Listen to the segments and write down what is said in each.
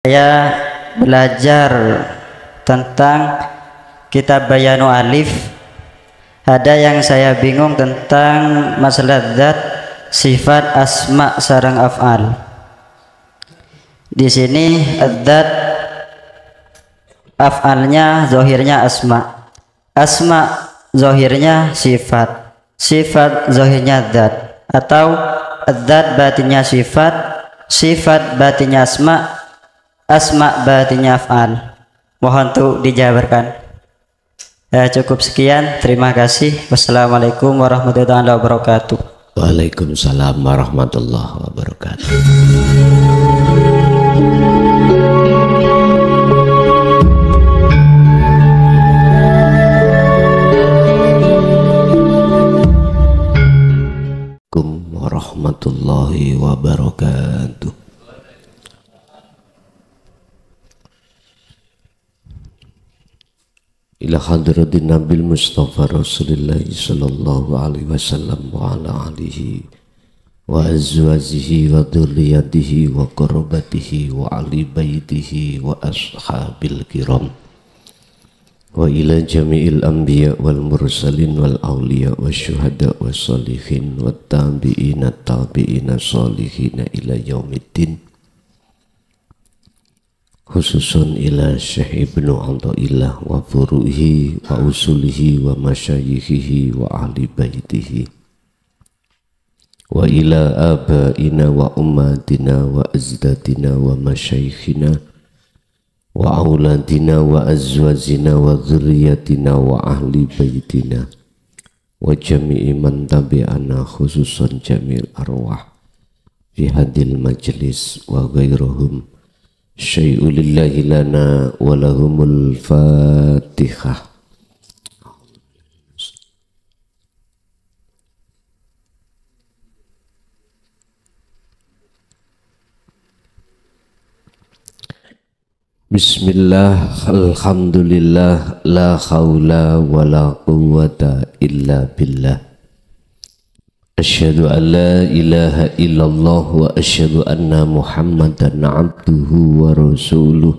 Saya belajar tentang kitab Bayanu Alif. Ada yang saya bingung tentang masalah zat, sifat, asma sareng af'al. Di sini zat af'alnya zahirnya asma, asma zahirnya sifat, sifat zahirnya zat, atau zat batinnya sifat, sifat batinnya asma, asma batinnya af'al. Mohon untuk dijabarkan. Cukup sekian, terima kasih. Wassalamualaikum warahmatullahi wabarakatuh. Waalaikumsalam warahmatullahi wabarakatuh. Assalamualaikum warahmatullahi wabarakatuh. Ila hadratin Nabil Mustafa Rasulullah sallallahu alaihi wasallam wa ala alihi wa azwajihi wa dzurriyyatihi wa qarabatihi wa ali baitihi wa ashabil kiram wa ila jami'il anbiya wal mursalin wal awliya wa syuhada wa salihin wa tabi'ina tabi'ina salihina ila yaumiddin, khususun ila Syekh Ibnu Athaillah wa furuhi wa usulihi wa masyayikhihi wa ahli baitihi wa ila abaina wa ummatina wa azdatina wa masyayikhina wa auladina wa azwajina wa dzurriyyatina wa ahli baitina wa jami'i man tabi'ana, khususun jamil arwah fi hadil majlis wa ghairuhum. Syai'ulillahi lana walahumul fatihah. Bismillah, alhamdulillah, la khawla wa la quwwata illa billah. Asyhadu an la ilaha illallah wa asyhadu anna Muhammadan abduhu wa rasuluh.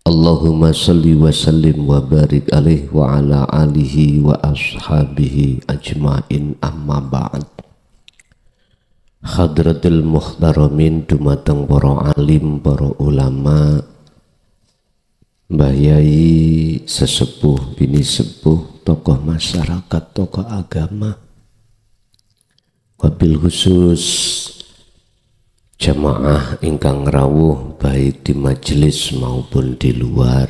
Allahumma salli wa sallim wa barik alaihi wa ala alihi wa ashabihi ajma'in, amma ba'd. Hadratil muhtaramin, dumateng para alim, para ulama, mbah yai, sesepuh, bini sepuh, tokoh masyarakat, tokoh agama, wabil khusus jamaah ingkang rawuh baik di majelis maupun di luar,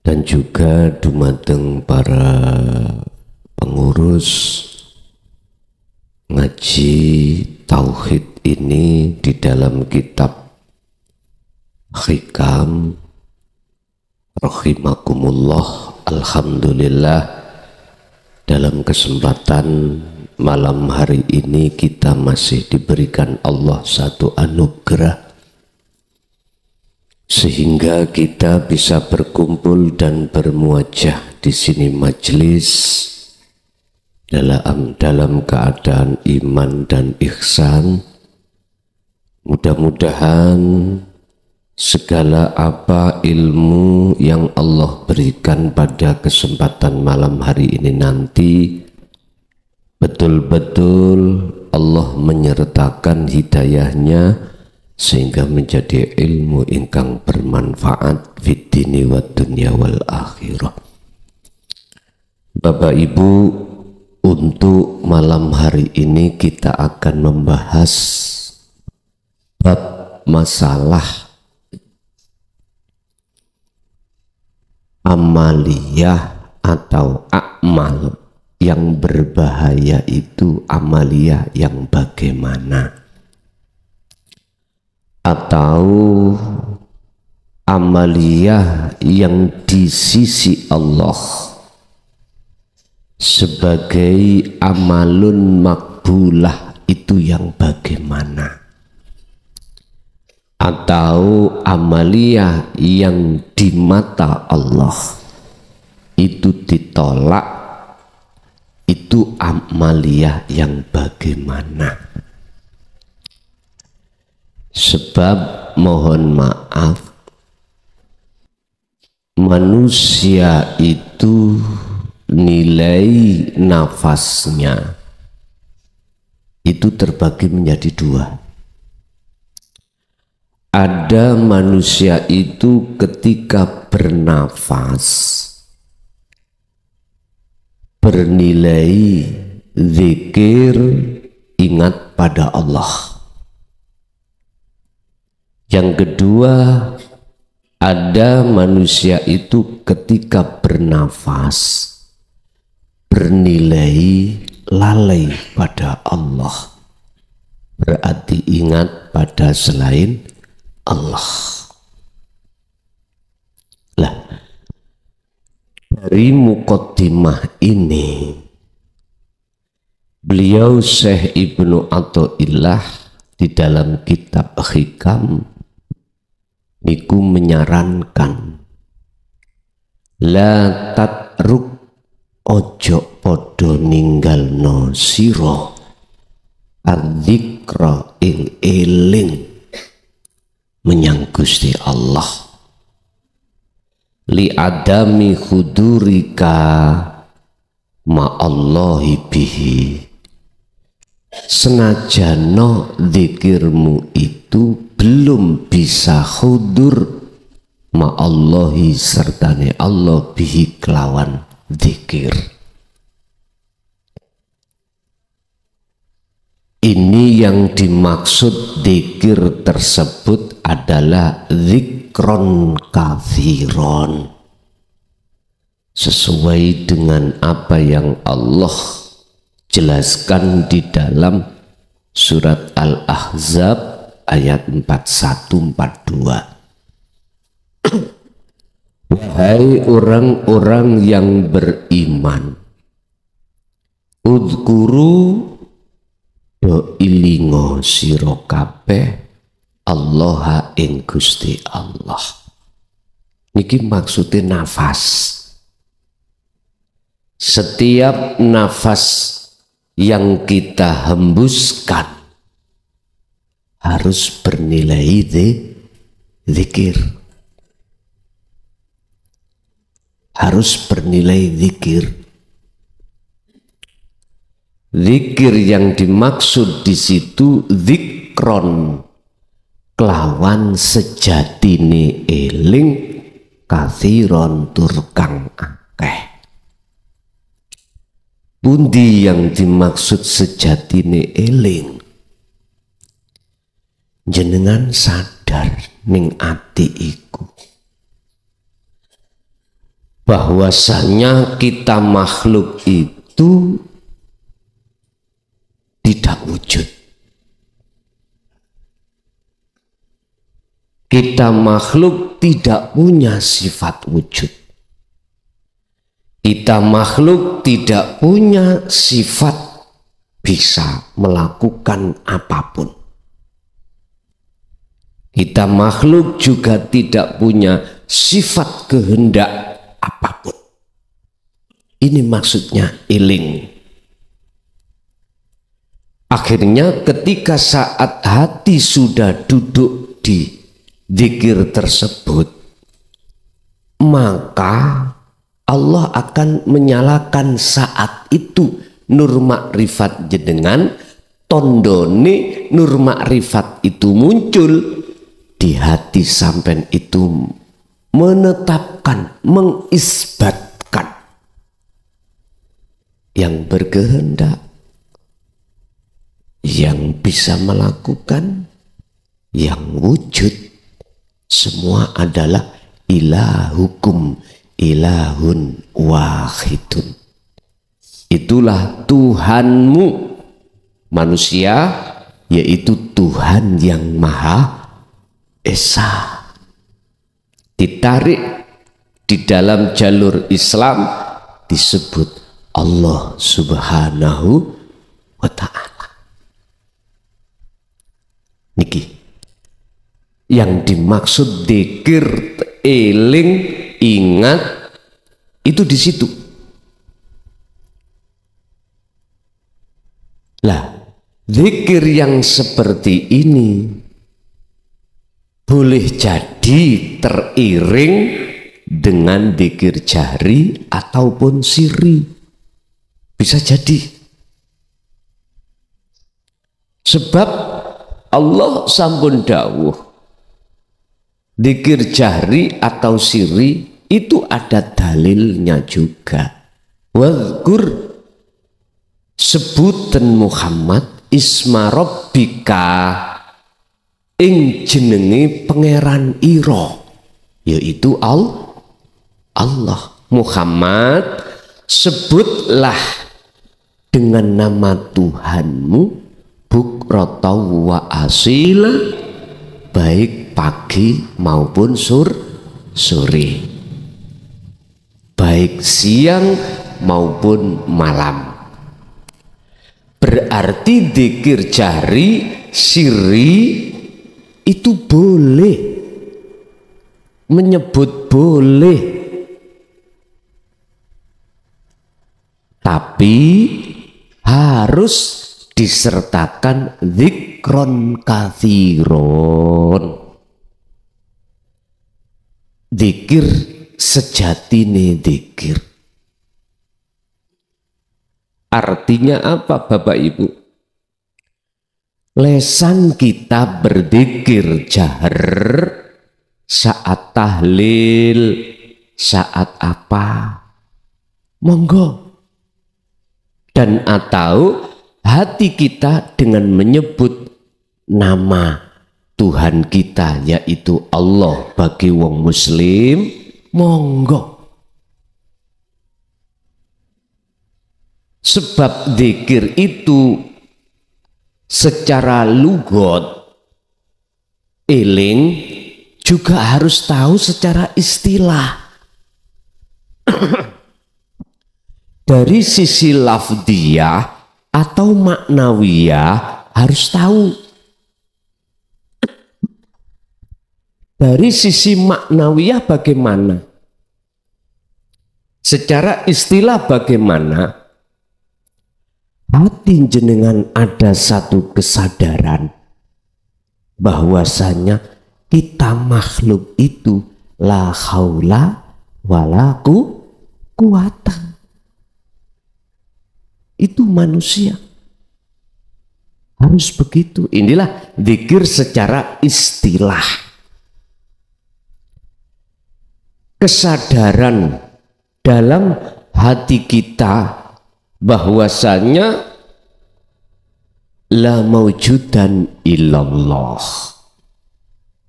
dan juga dumateng para pengurus ngaji tauhid ini di dalam kitab Hikam rahimakumullah. Alhamdulillah, dalam kesempatan malam hari ini kita masih diberikan Allah satu anugerah sehingga kita bisa berkumpul dan bermuajah di sini majelis dalam keadaan iman dan ihsan. Mudah-mudahan segala apa ilmu yang Allah berikan pada kesempatan malam hari ini nanti betul-betul Allah menyertakan hidayahnya sehingga menjadi ilmu ingkang bermanfaat fid dini wad dunya wal akhirah. Bapak Ibu, untuk malam hari ini kita akan membahas bab masalah amaliyah atau akmal yang berbahaya. Itu amaliyah yang bagaimana, atau amaliyah yang di sisi Allah sebagai amalun makbulah itu yang bagaimana, atau amaliyah yang di mata Allah itu ditolak, itu amaliyah yang bagaimana. Sebab mohon maaf, manusia itu nilai nafasnya itu terbagi menjadi dua. Ada manusia itu ketika bernafas bernilai zikir, ingat pada Allah. Yang kedua, ada manusia itu ketika bernafas bernilai lalai pada Allah, berarti ingat pada selain Allah. Lah, dari muqaddimah ini beliau Syekh Ibnu Athaillah di dalam kitab Hikam niku menyarankan la tatruk, ojo podo ninggalno sira adzikra ing eling menyang Gusti Allah, li adami hudurika ma'allahi bihi, senajano zikirmu itu belum bisa hudur ma'allahi sertane Allah bihi kelawan zikir. Ini yang dimaksud zikir tersebut adalah zikron kathiron, sesuai dengan apa yang Allah jelaskan di dalam surat Al-Ahzab ayat 41-42. Wahai orang-orang yang beriman, udhkuru do ilingo sira kabeh Allah ing Gusti Allah. Niki maksudnya nafas. Setiap nafas yang kita hembuskan harus bernilai zikir. Harus bernilai zikir. Zikir yang dimaksud di situ zikron, kelawan sejatine eling kathiron turkang akeh. Pundi yang dimaksud sejatine eling? Jenengan sadar ning ati iku bahwasanya kita makhluk itu tidak wujud. Kita makhluk tidak punya sifat wujud. Kita makhluk tidak punya sifat bisa melakukan apapun. Kita makhluk juga tidak punya sifat kehendak apapun. Ini maksudnya eling. Akhirnya ketika saat hati sudah duduk di zikir tersebut, maka Allah akan menyalakan saat itu nur makrifat jenengan, tondone nur makrifat itu muncul di hati sampean itu, menetapkan, mengisbatkan yang berkehendak, yang bisa melakukan, yang wujud, semua adalah ilahukum ilahun wahidun. Itulah Tuhanmu manusia, yaitu Tuhan yang Maha Esa. Ditarik di dalam jalur Islam disebut Allah Subhanahu wa Ta'ala. Niki yang dimaksud dzikir, eling, ingat itu di situ. Lah, zikir yang seperti ini boleh jadi teriring dengan dzikir jahri ataupun sirri, bisa jadi. Sebab Allah sampun dawuh dzikir jahri atau sirri itu ada dalilnya juga. Wadhkur, sebutan Muhammad isma rabbika ing jenenge pangeran ira, yaitu Allah. Muhammad, sebutlah dengan nama Tuhanmu bukrata wa asila, baik pagi maupun sore, baik siang maupun malam. Berarti dzikir jahri sirri itu boleh, menyebut boleh, tapi harus disertakan dzikron katsiron. Dzikir sejatine dzikir. Artinya apa Bapak Ibu? Lesan kita berzikir jahar saat tahlil, saat apa, monggo. Dan atau hati kita dengan menyebut nama Tuhan kita yaitu Allah bagi wong muslim, monggo. Sebab dzikir itu secara lugot eling juga harus tahu secara istilah. Dari sisi lafdiyah atau maknawiyah harus tahu. Dari sisi maknawiyah bagaimana? Secara istilah bagaimana? Hati jenengan ada satu kesadaran bahwasanya kita makhluk itu la haula wala quwata. Itu manusia. Harus begitu. Inilah dzikir secara istilah. Kesadaran dalam hati kita bahwasanya la maujudan illallah,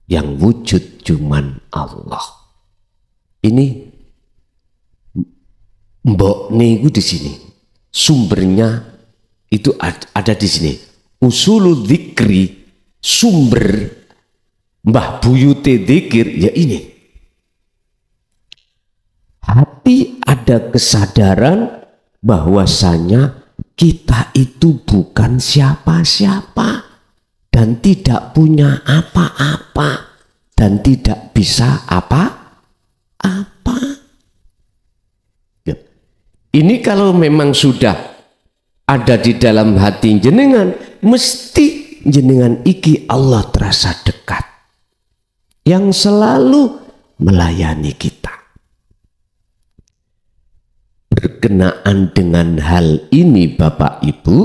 yang wujud cuman Allah. Ini mbok niku di sini. Sumbernya itu ada di sini. Usulul dzikri, sumber Mbah Buyute dzikir ya ini. Hati ada kesadaran bahwasanya kita itu bukan siapa-siapa dan tidak punya apa-apa dan tidak bisa apa-apa. Ini kalau memang sudah ada di dalam hati jenengan, mesti jenengan iki Allah terasa dekat yang selalu melayani kita. Berkenaan dengan hal ini Bapak Ibu,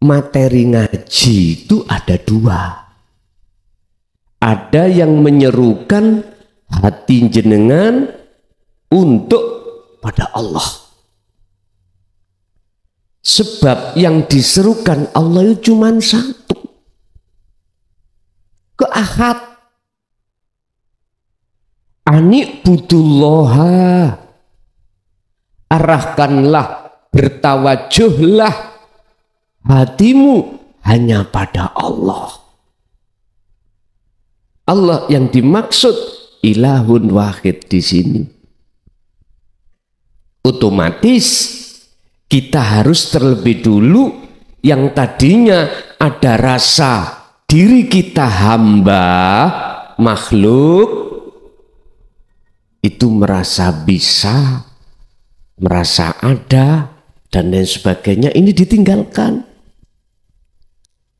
materi ngaji itu ada dua. Ada yang menyerukan hati jenengan untuk pada Allah. Sebab yang diserukan Allah itu cuma satu. Ke Ahad. Ani budullaha. Arahkanlah, bertawajuhlah hatimu hanya pada Allah. Allah yang dimaksud ilahun wahid di sini. Otomatis kita harus terlebih dulu yang tadinya ada rasa diri kita hamba, makhluk, itu merasa bisa, merasa ada dan lain sebagainya, ini ditinggalkan.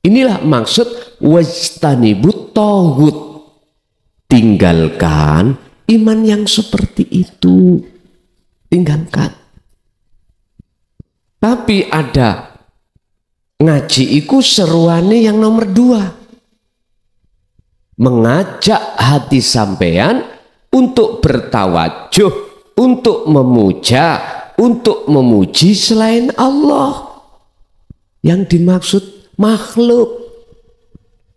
Inilah maksud wajtanibut taghut. Tinggalkan iman yang seperti itu. Tinggalkan. Tapi ada ngaji iku seruane yang nomor 2. Mengajak hati sampean untuk bertawajuh, untuk memuja, untuk memuji selain Allah. Yang dimaksud makhluk.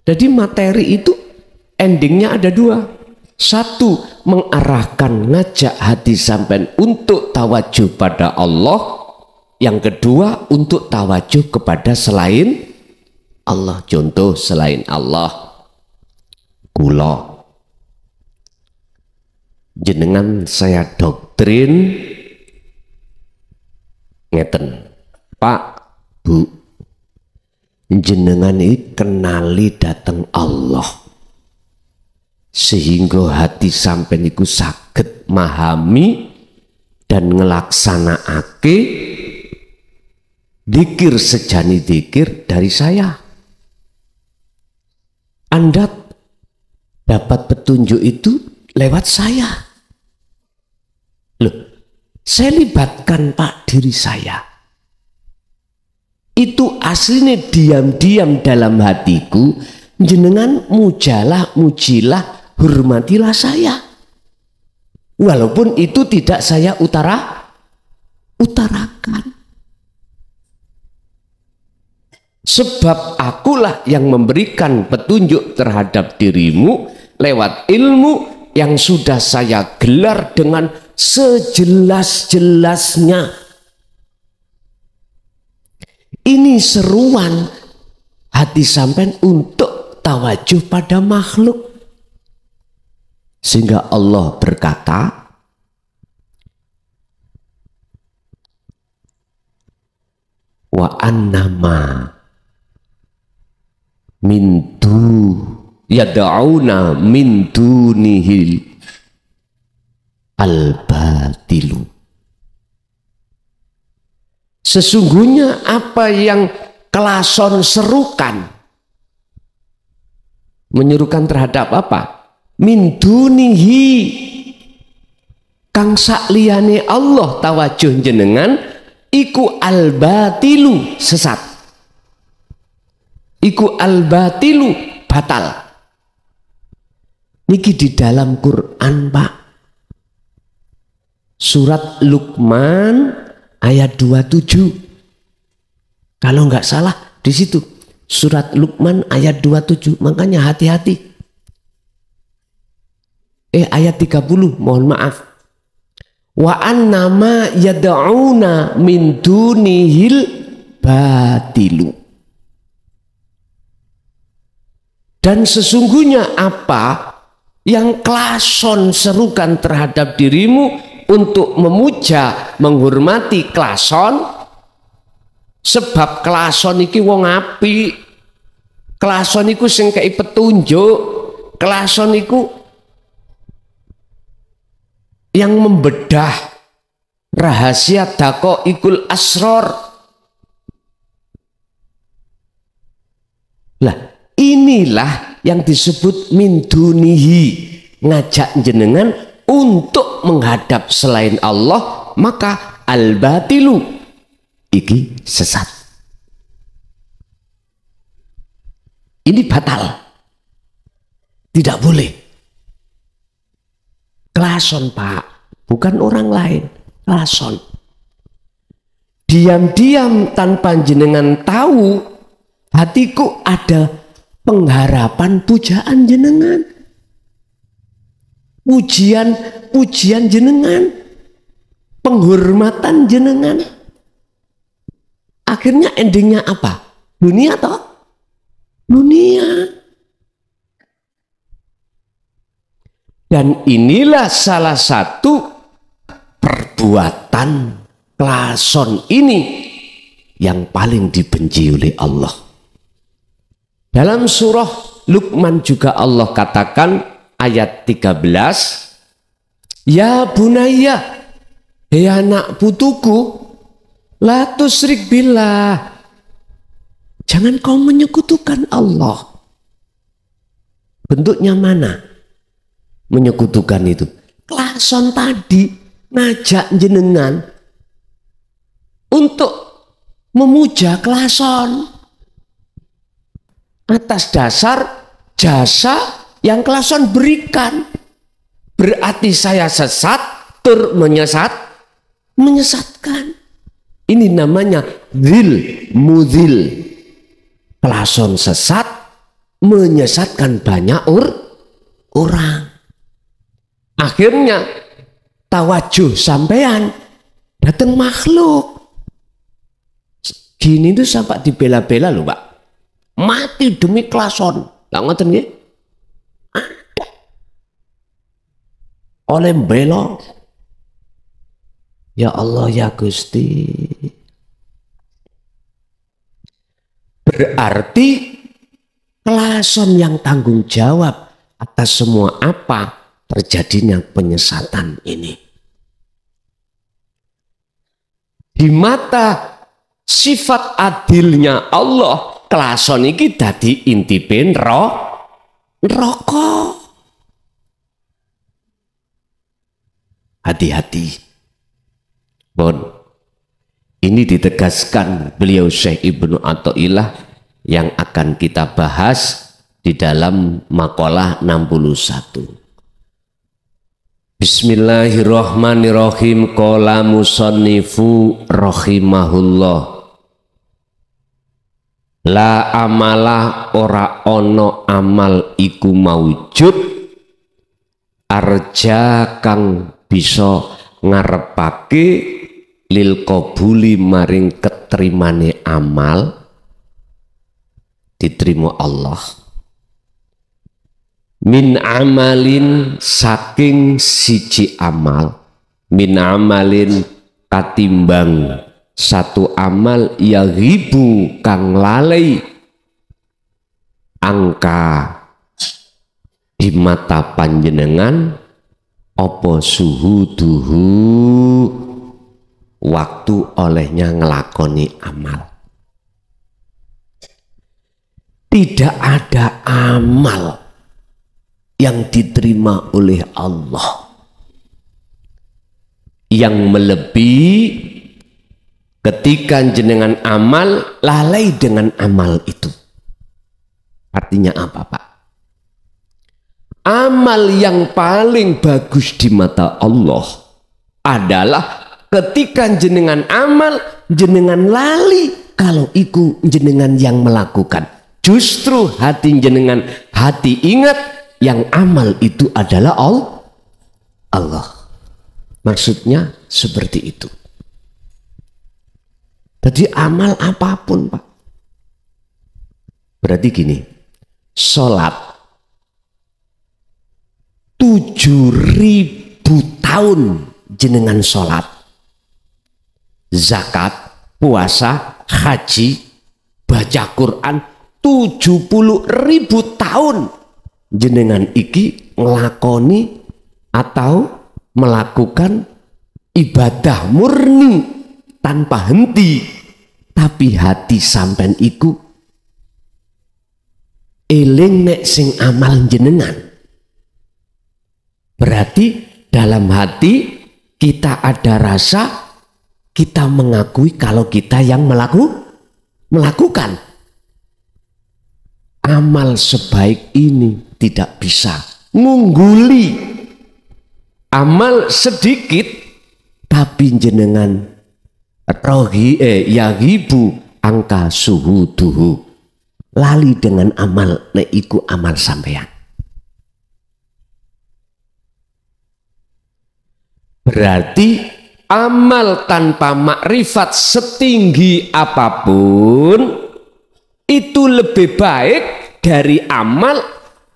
Jadi materi itu endingnya ada 2. 1, mengarahkan, ngajak hati sampean untuk tawajuh pada Allah. Yang kedua, untuk tawajuh kepada selain Allah. Contoh selain Allah. Kula jenengan saya doktrin ngeten, Pak, Bu, jenengan ini kenali datang Allah sehingga hati sampean niku saged memahami dan ngelaksanakake dzikir sejani dzikir dari saya. Anda dapat petunjuk itu lewat saya. Loh, saya libatkan Pak diri saya. Itu aslinya diam-diam dalam hatiku, jenengan mujalah, mujilah, hormatilah saya. Walaupun itu tidak saya utarakan. Sebab akulah yang memberikan petunjuk terhadap dirimu lewat ilmu yang sudah saya gelar dengan sejelas-jelasnya. Ini seruan hati sampean untuk tawajuh pada makhluk. Sehingga Allah berkata, wa annama mintu yad'una min dunihil al-batilu. Sesungguhnya apa yang kelason serukan, menyerukan terhadap apa? Min dunihi, kang sakliyane Allah tawajuh jenengan iku al-batilu, sesat. Iku al-batilu, batal. Niki di dalam Quran, Pak. Surat Luqman ayat 27. Kalau nggak salah di situ. Surat Luqman ayat 27. Makanya hati-hati. Ayat 30, mohon maaf. Wa annama yad'una min dunihil batilu. Dan sesungguhnya apa yang klason serukan terhadap dirimu untuk memuja, menghormati klason, sebab klason iki wong apik, klason iku sing kei petunjuk, klason iku yang membedah rahasia daqaiqul asror. Lah, inilah yang disebut min dunihi, ngajak jenengan untuk menghadap selain Allah, maka al-batilu iki sesat. Ini batal. Tidak boleh. Klason, Pak, bukan orang lain, klason. Diam-diam tanpa jenengan tahu, hatiku ada pengharapan pujaan jenengan, pujian jenengan, penghormatan jenengan. Akhirnya endingnya apa? Dunia toh? Dunia. Dan inilah salah satu perbuatan klason ini yang paling dibenci oleh Allah. Dalam surah Luqman juga Allah katakan ayat 13, ya bunayya, hei anak putuku, la tusyrik billah, Jangan kau menyekutukan Allah. Bentuknya mana menyekutukan itu? Klason tadi ngajak jenengan untuk memuja klason atas dasar jasa yang klason berikan. Berarti saya sesat, tur menyesatkan. Ini namanya dzil mudzil. Klason sesat menyesatkan banyak orang. Akhirnya tawajuh sampean datang makhluk. Gini itu sampai dibela-bela loh Pak. Mati demi klason. Lah ngoten nggih? Ada. Oleh belo. Ya Allah ya Gusti. Berarti klason yang tanggung jawab atas semua apa terjadinya penyesatan ini. Di mata sifat adilnya Allah, klason iki dadi intipe neraka. Hati-hati. Bon. Ini ditegaskan beliau Syekh Ibnu Athaillah yang akan kita bahas di dalam makalah 61. Bismillahirrahmanirrahim. Qala musannifu rahimahullah. La amalah ora ono amal iku maujud arja kang bisa ngarepake lil qabuli maring keterimane amal diterima Allah min amalin saking siji amal min amalin katimbang satu amal ya ribu kang lalai angka di mata panjenengan apa suhuduhu waktu olehnya ngelakoni amal. Tidak ada amal yang diterima oleh Allah yang melebihi ketika jenengan amal lalai dengan amal itu. Artinya apa Pak? Amal yang paling bagus di mata Allah adalah ketika jenengan amal, jenengan lali kalau iku jenengan yang melakukan. Justru hati jenengan, hati ingat yang amal itu adalah Allah. Maksudnya seperti itu. Jadi amal apapun Pak. Berarti gini, sholat 7.000 tahun jenengan sholat, zakat, puasa, haji, baca Quran 70.000 tahun jenengan iki ngelakoni atau melakukan ibadah murni tanpa henti, tapi hati sampean iku eling nek sing amal jenengan. Berarti dalam hati kita ada rasa, kita mengakui kalau kita yang melakukan. Amal sebaik ini tidak bisa mengungguli amal sedikit, tapi jenengan yahibu angka suhuduhu lali dengan amal iku amal sampean. Berarti amal tanpa makrifat setinggi apapun itu lebih baik dari amal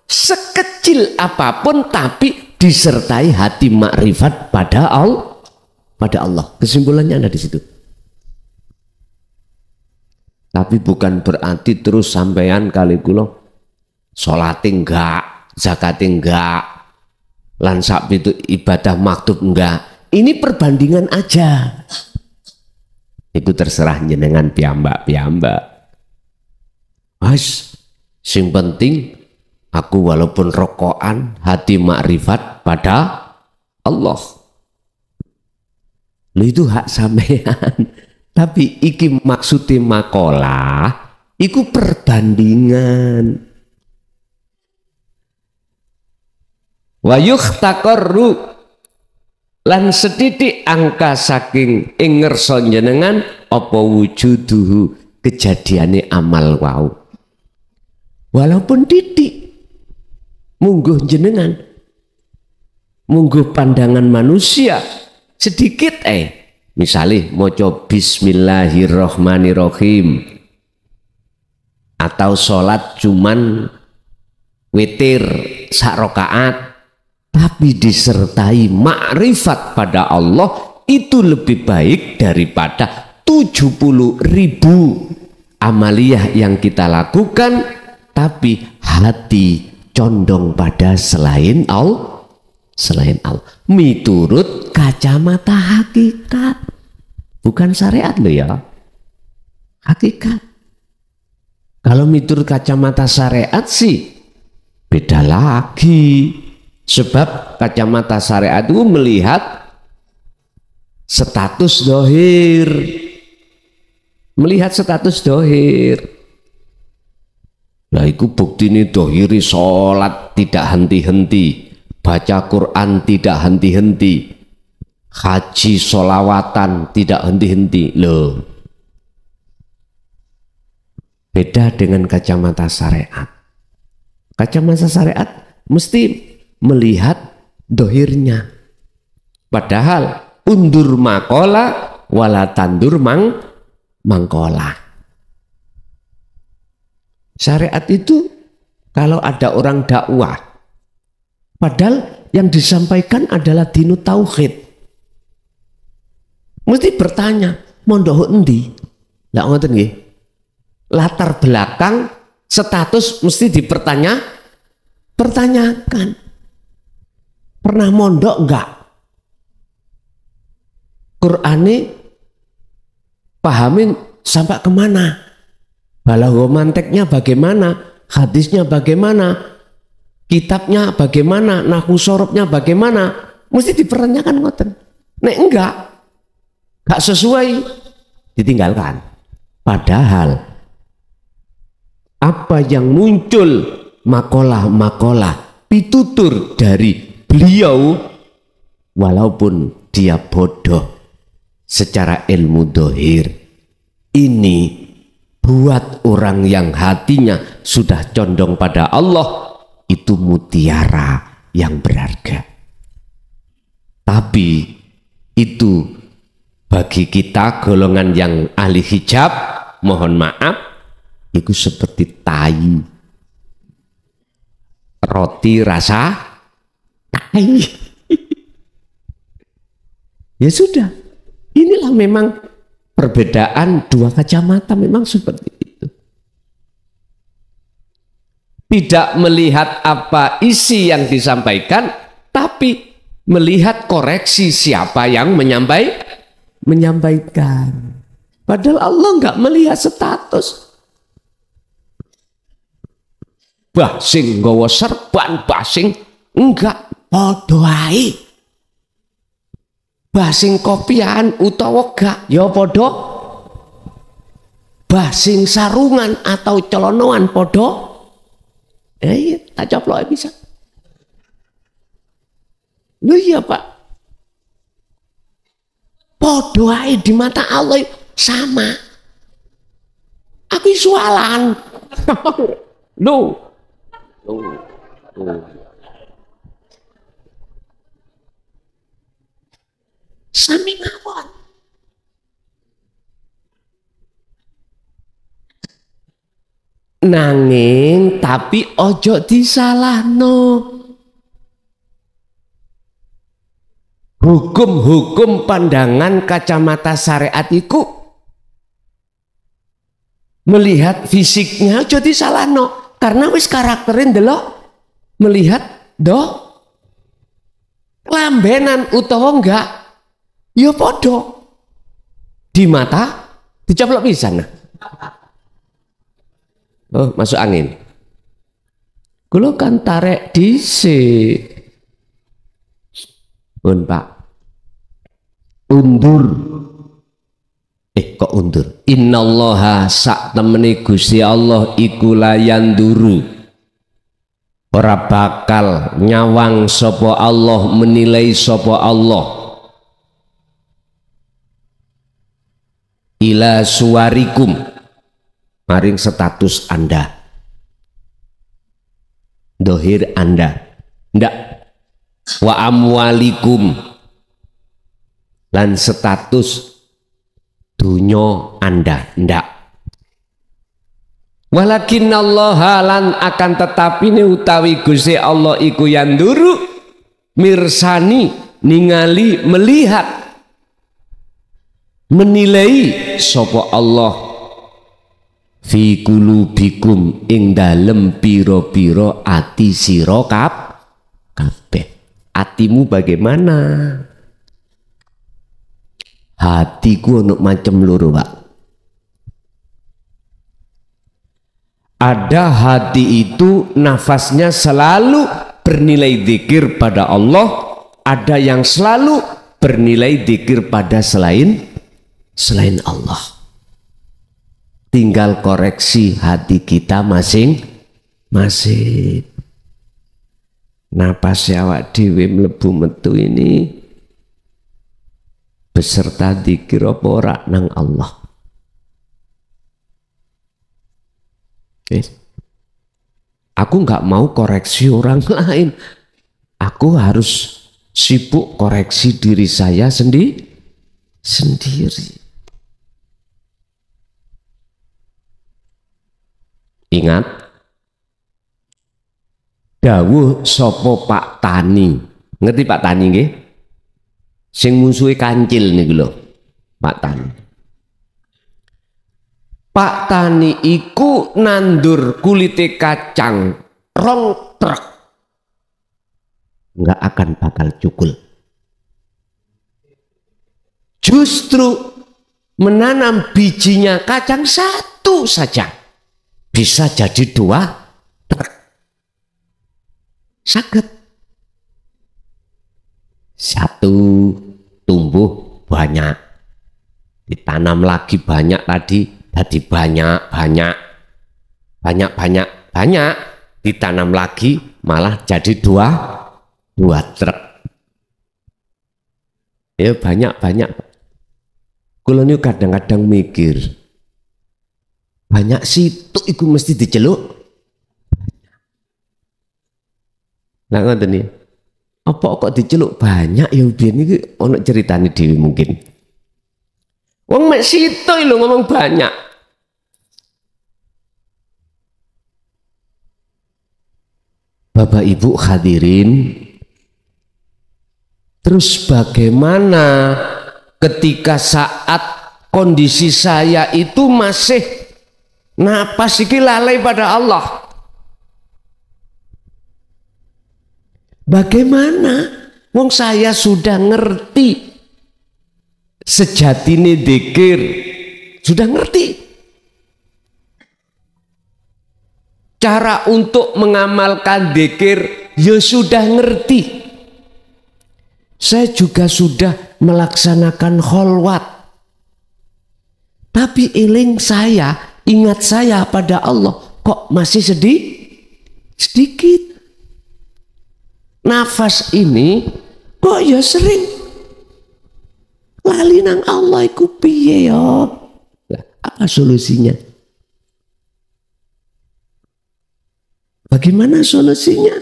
sekecil apapun tapi disertai hati makrifat pada Allah. Kesimpulannya ada di situ. Tapi bukan berarti terus sampean kali kula sholat enggak, zakat enggak, lansap itu ibadah maktub enggak. Ini perbandingan aja. Itu terserah jenengan piyambak-piyambak. Mas, sing penting aku walaupun rokokan hati makrifat pada Allah. Lu itu hak sampean. Tapi iki maksudnya makalah, iku perbandingan. Wa yuhtaqarru lan setitik angka saking ing ngersa jenengan apa wujuduhu kejadiane amal wau. Walaupun titik mungguh jenengan, mungguh pandangan manusia sedikit misalnya moco bismillahirrohmanirrohim atau sholat cuman witir sak rakaat tapi disertai makrifat pada Allah, itu lebih baik daripada 70.000 amaliyah yang kita lakukan tapi hati condong pada selain Allah. Miturut kacamata hakikat, bukan syariat lo ya, hakikat. Kalau miturut kacamata syariat sih beda lagi, sebab kacamata syariat itu melihat status dohir, melihat status dohir. Nah, itu bukti ini dohiri sholat tidak henti-henti, baca Quran tidak henti-henti, haji sholawatan tidak henti-henti. Loh, beda dengan kacamata syariat. Kacamata syariat mesti melihat dohirnya, padahal undur makola wala tandur mangkola. Syariat itu kalau ada orang dakwah, padahal yang disampaikan adalah dinu tauhid, mesti bertanya mondok endi? Lah ngoten nggih. Latar belakang status mesti pertanyakan. Pernah mondok enggak? Qur'ane pahamin sampai kemana? Balagho manteknya bagaimana? Hadisnya bagaimana? Kitabnya bagaimana? Nahwu sorobnya bagaimana? Mesti dipertanyakan ngoten. Nek enggak sesuai, ditinggalkan. Padahal apa yang muncul makolah pitutur dari beliau, walaupun dia bodoh secara ilmu dohir, ini buat orang yang hatinya sudah condong pada Allah itu mutiara yang berharga. Tapi itu bagi kita golongan yang ahli hijab, mohon maaf, itu seperti tai, roti rasa tai. Ya sudah, inilah memang perbedaan dua kacamata, memang seperti itu. Tidak melihat apa isi yang disampaikan, tapi melihat koreksi siapa yang menyampaikan. Padahal Allah nggak melihat status. Basing nggawa serban, basing enggak padha ae. Basing kopian utawa gak ya padha. Basing sarungan atau celonoan padha. Iya, tak coplok bisa. Lho iya Pak. Padha ae di mata Allah sama. Aku soalan. Loh. Sami mawon. Nanging tapi ojo disalahno. Hukum-hukum pandangan kacamata syariat iku melihat fisiknya ojo disalahno, karena wis karakterin delok melihat lambenan utawa enggak ya podo di mata dicoplok pisan. Oh, masuk angin. Kula kan tarik dhisik. Pun Pak. Undur. Kok undur? Innallaha sak temene Gusti Allah iku layanduru. Ora bakal nyawang sapa Allah, menilai sapa Allah. Ila suwarikum, maring status Anda, dohir Anda, ndak. Wa amwalikum, lan status dunyo Anda, ndak. Walakin Allah lan akan tetapi ini utawi Gusti Allah iku yanduru, mirsani, ningali, melihat, menilai sapa Allah fi qulubikum ing dalem pira-pira ati sira kabeh. Atimu bagaimana? Hatiku ono macam loro, Pak. Ada hati itu nafasnya selalu bernilai dzikir pada Allah, ada yang selalu bernilai dzikir pada selain Allah. Tinggal koreksi hati kita masing-masing. Napas awak dhewe mlebu metu ini beserta dzikir apa ora nang Allah. Aku nggak mau koreksi orang lain. Aku harus sibuk koreksi diri saya sendiri. Ingat, dawuh sopo Pak Tani. Ngerti Pak Tani nggih? Sing musuhe Kancil niku lho, Pak Tani. Pak Tani iku nandur kulite kacang rong truk, nggak akan bakal cukul. Justru menanam bijinya kacang satu saja bisa jadi 2 truk. Saged. Satu tumbuh banyak, ditanam lagi banyak tadi. Jadi banyak, ditanam lagi malah jadi 2 truk. Ya banyak. Kula niku kadang-kadang mikir, banyak situ iku mesti diceluk. Lah ngoten nih. Apa kok diceluk banyak ya biyen iki ana ceritane dhewe mungkin. Wong mek situ lho ngomong banyak. Bapak Ibu hadirin, terus bagaimana ketika saat kondisi saya itu masih napas iki lalai pada Allah? Bagaimana? Wong saya sudah ngerti sejatine dzikir, sudah ngerti cara untuk mengamalkan dzikir, ya sudah ngerti. Saya juga sudah melaksanakan kholwat, tapi ingat saya pada Allah kok masih sedikit. Nafas ini kok ya sering lali nang Allah iku piye ya? Apa solusinya? Bagaimana solusinya?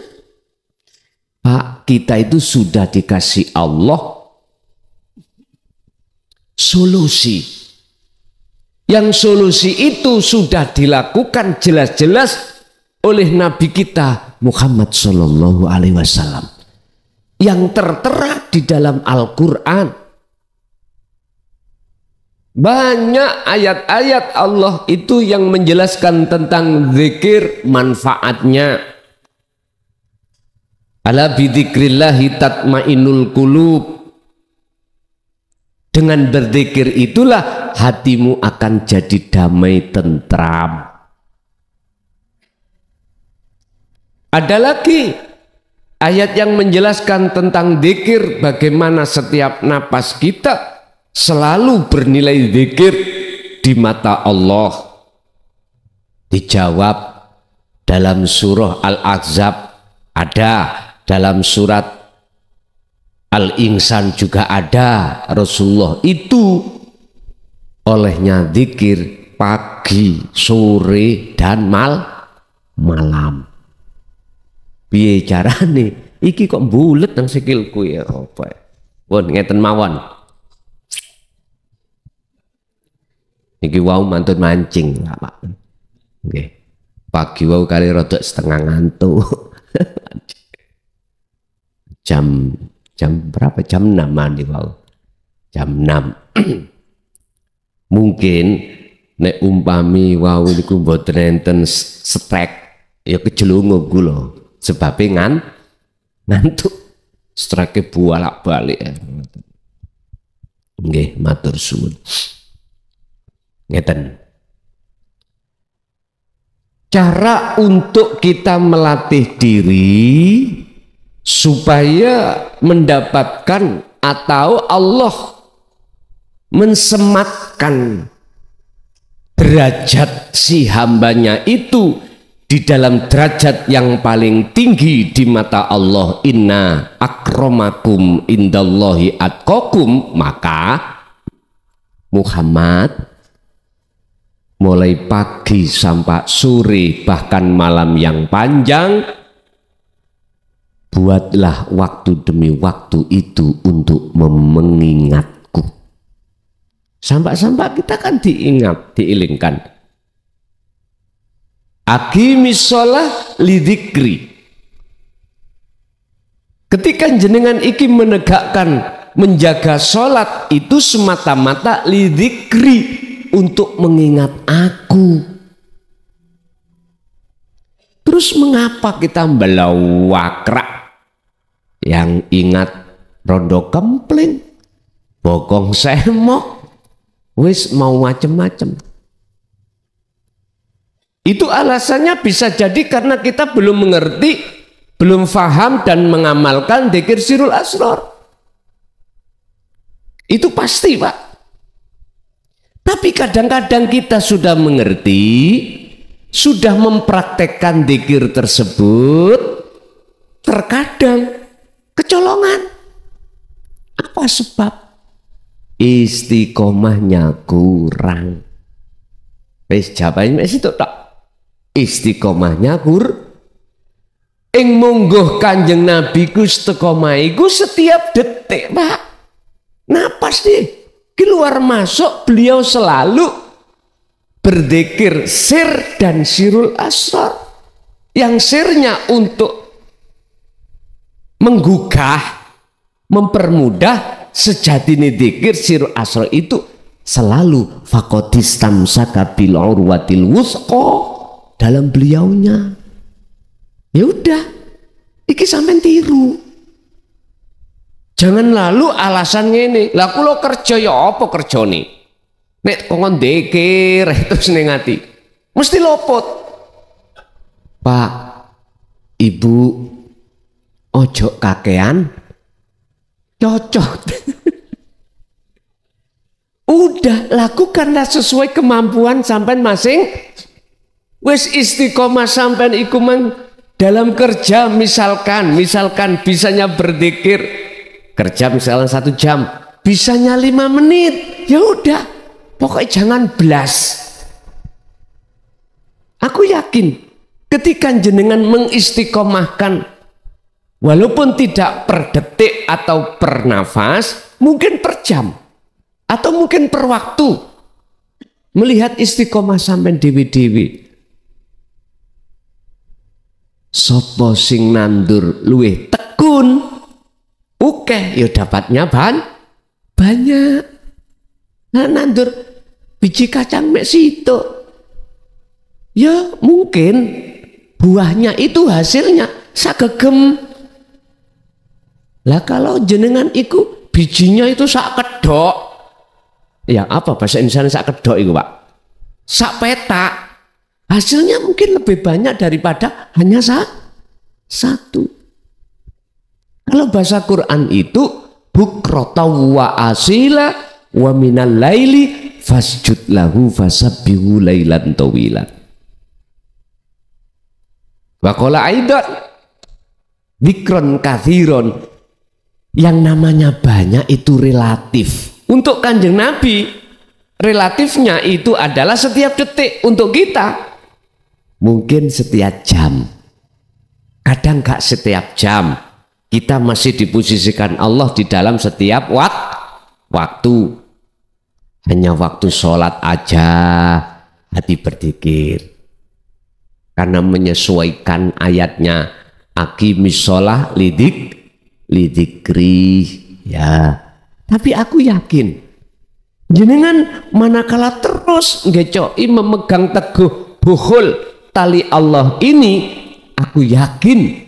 Pak, kita itu sudah dikasih Allah solusi. Yang solusi itu sudah dilakukan jelas-jelas oleh Nabi kita Muhammad Sallallahu Alaihi Wasallam, yang tertera di dalam Al-Quran. Banyak ayat-ayat Allah itu yang menjelaskan tentang zikir, manfaatnya. Ala bidzikrillahi tatmainul qulub. Dengan berzikir itulah hatimu akan jadi damai, tentram. Ada lagi ayat yang menjelaskan tentang zikir, bagaimana setiap napas kita selalu bernilai zikir di mata Allah. Dijawab dalam surah Al-Ahzab ada, dalam surat Al-Insan juga ada. Rasulullah itu olehnya zikir pagi, sore, dan malam. Piye carane? Iki kok bulet nang sikilku ya apa? Pun ngeten mawon. Iki wau mantun mancing, Pak. Nggih. Pagi wau kali rada setengah ngantuk. jam berapa? Jam 6 mandi wau. Jam 6. Mungkin nek umpami wau niku mboten enten strek ya kejelungup kula. Sebabnya ngantuk, strike bolak-balik. Nggih, matur suwun. Ngeten. Cara untuk kita melatih diri supaya mendapatkan atau Allah mensematkan derajat si hambanya itu di dalam derajat yang paling tinggi di mata Allah. Inna akramakum indallahi atqakum. Maka Muhammad mulai pagi sampai sore bahkan malam yang panjang, buatlah waktu demi waktu itu untuk mengingatku. Sampai-sampai kita kan diingat, diilingkan. Aqimis sholah lidzikri. Ketika jenengan iki menegakkan menjaga sholat itu semata-mata lidzikri, untuk mengingat aku. Terus mengapa kita belawakrak? Yang ingat rondo kempling, bokong semok, wis mau macem-macem. Itu alasannya bisa jadi karena kita belum mengerti, belum faham dan mengamalkan dzikir sirul asrar. Itu pasti, Pak. Tapi kadang-kadang kita sudah mengerti, sudah mempraktekkan dzikir tersebut, terkadang kecolongan. Apa sebab? Istiqomahnya kurang. Wis jawabannya situ tok. Istiqomahnya ing mungguh Kanjeng Nabi ku istiqomah iku setiap detik, Pak. Napas deh keluar masuk, beliau selalu berzikir sir dan sirul asrar. Yang sirnya untuk menggugah, mempermudah sejatine dzikir sirul asrar itu selalu faqadistamsaka bil urwatil wusqa. Dalam beliaunya, ya udah, iki sampean tiru. Jangan lalu alasannya ini, lah kula kerja ya apa kerjane? Nek kongkon dzikir terus ning ati, mesti lopot. Pak, Ibu, ojo kakean, cocok. Udah, lakukanlah sesuai kemampuan sampean masing. Wis istiqomah sampean iku dalam kerja, misalkan bisanya berzikir kerja misalnya 1 jam, bisanya 5 menit, ya udah, pokoknya jangan belas. Aku yakin ketika jenengan mengistiqomahkan, walaupun tidak per detik atau per nafas, mungkin per jam atau mungkin per waktu, melihat istiqomah sampean dewi-dewi. Sopo sing nandur luwih tekun, oke, ya dapatnya banyak. Nah, nandur biji kacang mek situ, ya mungkin buahnya itu hasilnya sagegem. Lah kalau jenengan iku bijinya itu sak kedok, ya apa bahasa Indonesia sak kedok itu, Pak? Sak petak. Hasilnya mungkin lebih banyak daripada hanya satu. Kalau bahasa Quran itu bukrata wa asila wa minal laili fasjud lahu fasabbihu lailan tawilan. Wa qala aidan dzikron katsiron. Yang namanya banyak itu relatif. Untuk Kanjeng Nabi relatifnya itu adalah setiap detik. Untuk kita mungkin setiap jam, kadang gak setiap jam. Kita masih diposisikan Allah di dalam setiap waktu. Hanya waktu sholat aja hati berzikir, karena menyesuaikan ayatnya aqimis sholah lidikri ya. Tapi aku yakin jenengan manakala terus ngecoi memegang teguh buhul tali Allah ini, aku yakin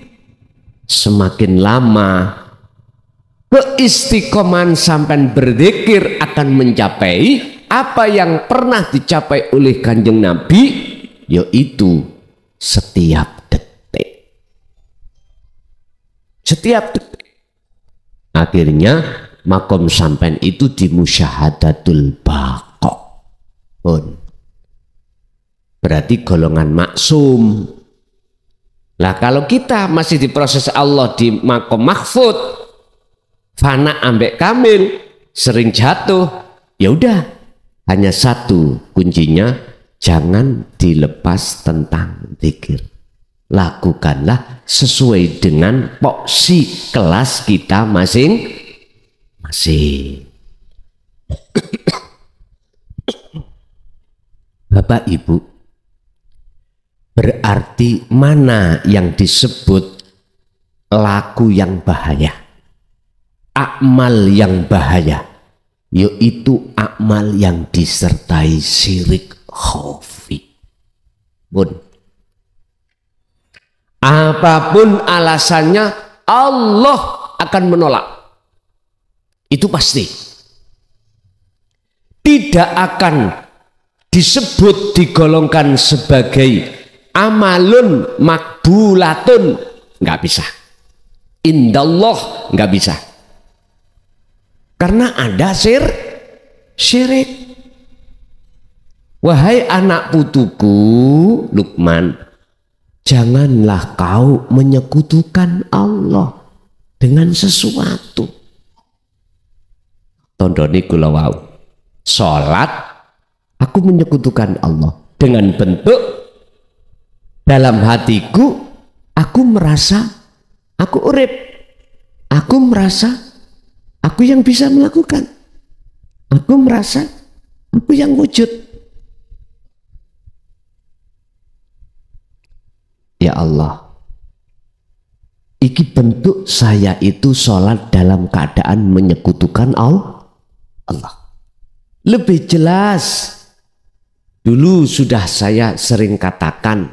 semakin lama keistiqomahan sampai berzikir akan mencapai apa yang pernah dicapai oleh Kanjeng Nabi, yaitu setiap detik. Setiap detik. Akhirnya makom sampai itu di musyahadatul baqa. Berarti golongan maksum. Lah kalau kita masih diproses Allah di makom mahfud, fana ambek kamil, sering jatuh, ya udah, hanya satu kuncinya, jangan dilepas tentang zikir. Lakukanlah sesuai dengan porsi kelas kita masing-masing. Bapak Ibu, berarti mana yang disebut laku yang bahaya, akmal yang bahaya, yaitu akmal yang disertai syirik khafi. Apapun alasannya Allah akan menolak, itu pasti. Tidak akan disebut digolongkan sebagai amalun makbulatun, nggak bisa. Indallah nggak bisa, karena ada syirik. Wahai anak putuku Luqman, janganlah kau menyekutukan Allah dengan sesuatu. Tondoni kula wau, salat aku menyekutukan Allah dengan bentuk dalam hatiku, aku merasa aku urip, aku merasa aku yang bisa melakukan, aku merasa aku yang wujud. Ya Allah, iki bentuk saya itu sholat dalam keadaan menyekutukan Allah. Lebih jelas, dulu sudah saya sering katakan,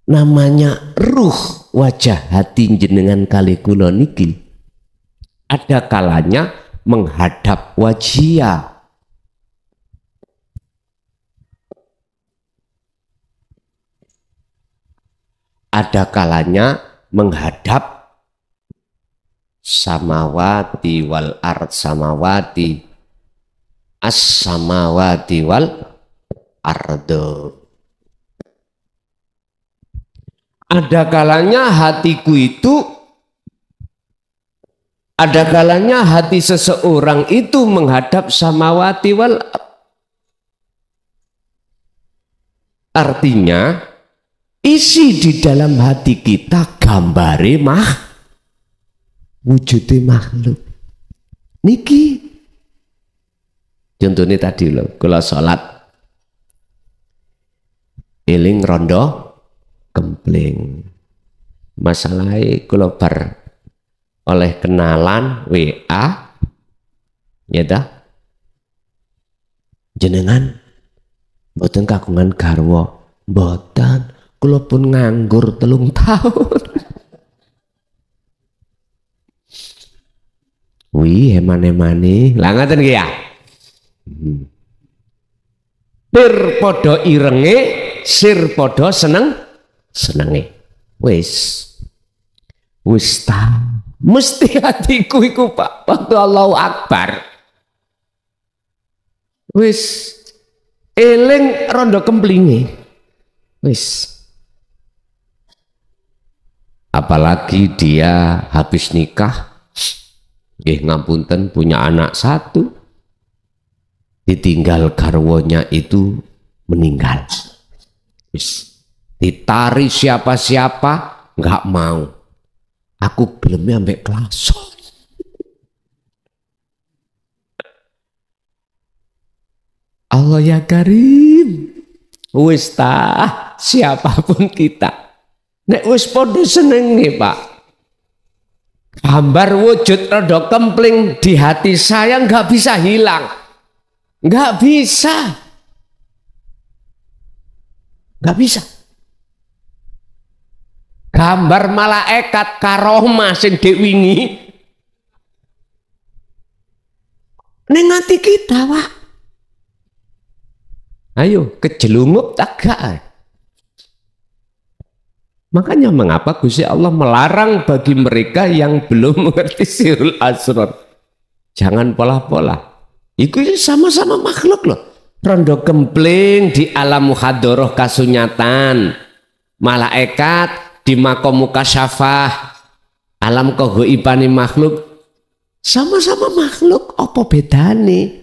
namanya ruh wajah hati jenengan kali kula niki, ada kalanya menghadap wajia. Ada kalanya menghadap samawati wal ard, samawati as samawati wal ardo. Ada kalanya hatiku itu, ada kalanya hati seseorang itu menghadap samawati wal ard. Artinya isi di dalam hati kita gambare wujudnya makhluk. Niki contohnya tadi loh, kalau sholat eling rondo kempling, masalahnya kalau bar oleh kenalan WA ya dah, jenengan mboten kagungan garwa, mboten, kula pun nganggur 3 tahun. Wih, emane-emane lah ngaten ki ya. Pir padha irenge, sir padha senenge. wis ta mesti hatiku iku Pak waktu Allahu Akbar wis eling rondo kemplinge wis. Apalagi dia habis nikah ngapunten punya anak satu ditinggal garwonya itu meninggal wis ditari siapa-siapa nggak mau aku gelemnya ambek klason. Allah ya Karim wis ta siapapun kita nek wis padha senenge Pak gambar wujud rada kempling di hati saya nggak bisa hilang, nggak bisa gambar malaikat karomah sing dek wingi ning ati kita Pak. Ayo kejelungup tak gak. Makanya mengapa Gusti Allah melarang bagi mereka yang belum mengerti sirul asrar. Jangan pola-pola. Itu sama-sama makhluk loh. Rondo kempling di alam muhadoroh kasunyatan. Malaikat di makom mukasyafah. Alam kegoibani makhluk. Sama-sama makhluk. Apa bedane?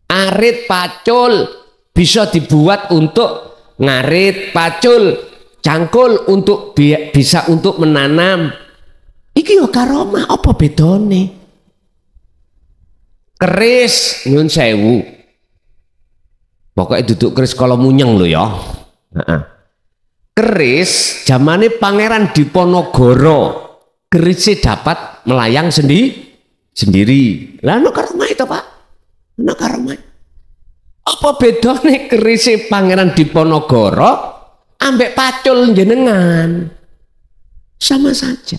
Arit pacul bisa dibuat untuk ngarit, pacul, cangkul untuk bisa untuk menanam. Iki yo karomah, apa bedone? Keris nyun sewu. Pokoknya duduk keris kalau munyeng lo ya. Keris zamane Pangeran Diponegoro. Kerisnya dapat melayang sendiri. Lah ono karomah itu Pak. Ono karomah. Apa bedane kerise Pangeran Diponegoro ambek pacul jenengan? Sama saja.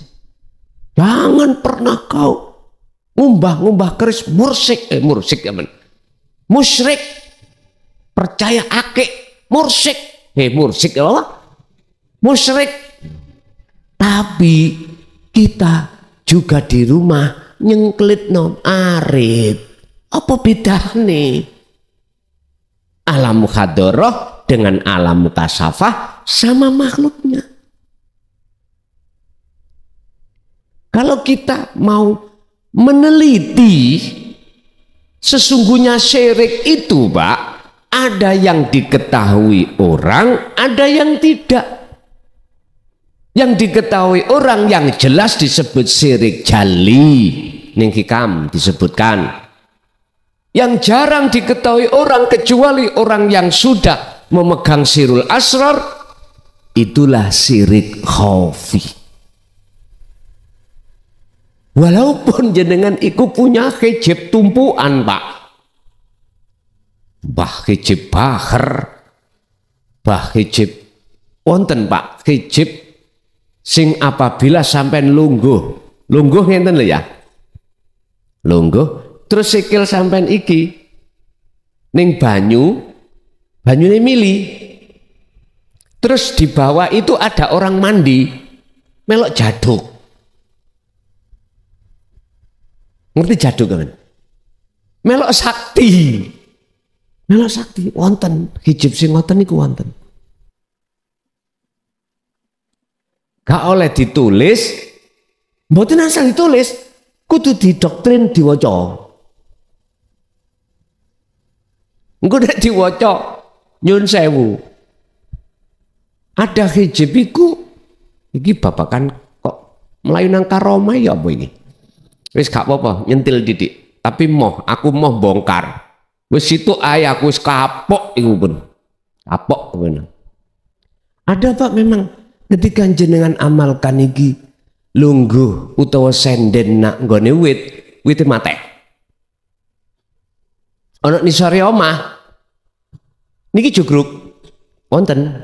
Jangan pernah kau ngumbah keris mursik ya men. Musyrik. Percaya akik mursik. Mursik apa? Musyrik. Tapi kita juga di rumah nyengklit non arit. Apa bedane? Alam muhadoroh dengan alam mutasafah sama makhluknya. Kalau kita mau meneliti sesungguhnya syirik itu Pak, ada yang diketahui orang, ada yang tidak. Yang diketahui orang yang jelas disebut syirik jali, ning hikam disebutkan. Yang jarang diketahui orang kecuali orang yang sudah memegang sirul asrar, itulah syirik khafi. Walaupun jenengan iku punya hijab tumpuan Pak, hijab bahar, hijab wonten Pak, hijab sing apabila sampai lungguh ngenten lho ya, lungguh terus sikil sampean iki ning banyune mili, terus di bawah itu ada orang mandi melok jaduk. Ngerti jaduk kan? Melok sakti wonten hijab sing ngoten niku wonten. Gak oleh ditulis, mboten asal ditulis, kudu didoktrin diwaca. Engko nek diwaca nyun sewu. Ada hijab iku iki babakan kok melayu nang karomah ya apa iki? Wis gak apa-apa nyentil didik, tapi aku mau bongkar. Wis itu ae aku wis kapok iku pun. Kapok ngono. Ada Pak memang ketika jenengan amalkan iki lungguh utawa senden nak nggone wit mate. Ana nisore omah. Niki jugruk wonten.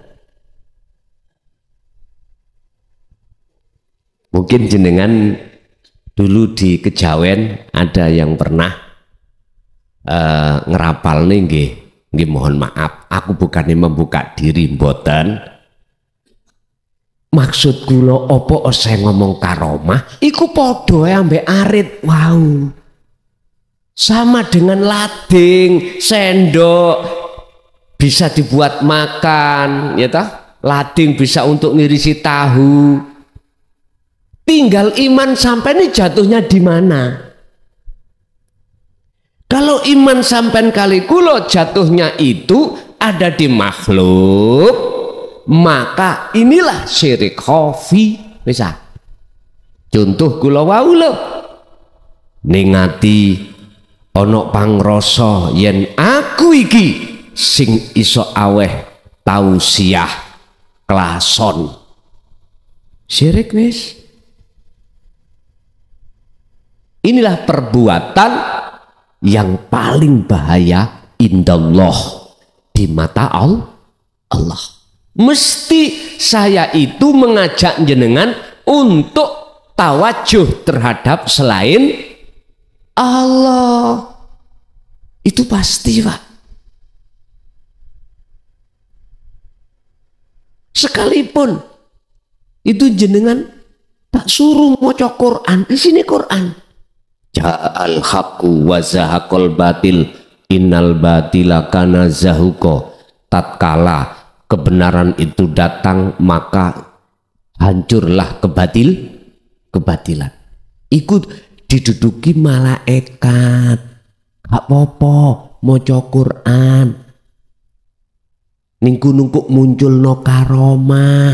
Mungkin jenengan dulu di Kejawen ada yang pernah ngerapal nggih mohon maaf, aku bukannya membuka diri mboten. maksud kula apa saya ngomong karomah iku padha ambek arit wow. Sama dengan lading, sendok bisa dibuat makan, ya toh? Lading bisa untuk ngirisi tahu. Tinggal iman sampai ini jatuhnya di mana? Kalau iman sampai kali kula jatuhnya itu ada di makhluk, maka inilah syirik khafi. Bisa. Contoh kula wau lho. Ningati ana pangrasa yen aku iki sing iso aweh tausiah klason. Syirik wis. Inilah perbuatan yang paling bahaya indallah di mata Allah. Mesti saya itu mengajak jenengan untuk tawajuh terhadap selain Allah. Itu pasti, Pak. Sekalipun itu jenengan tak suruh maca Quran, di sini Quran. Ja'al haqqu wa zahaqal batil innal batila kana zahuqa. Tatkala kebenaran itu datang maka hancurlah kebatilan. Ikut diduduki malaikat. Gak apa-apa maca Quran. Ning nungkuk muncul no karomah.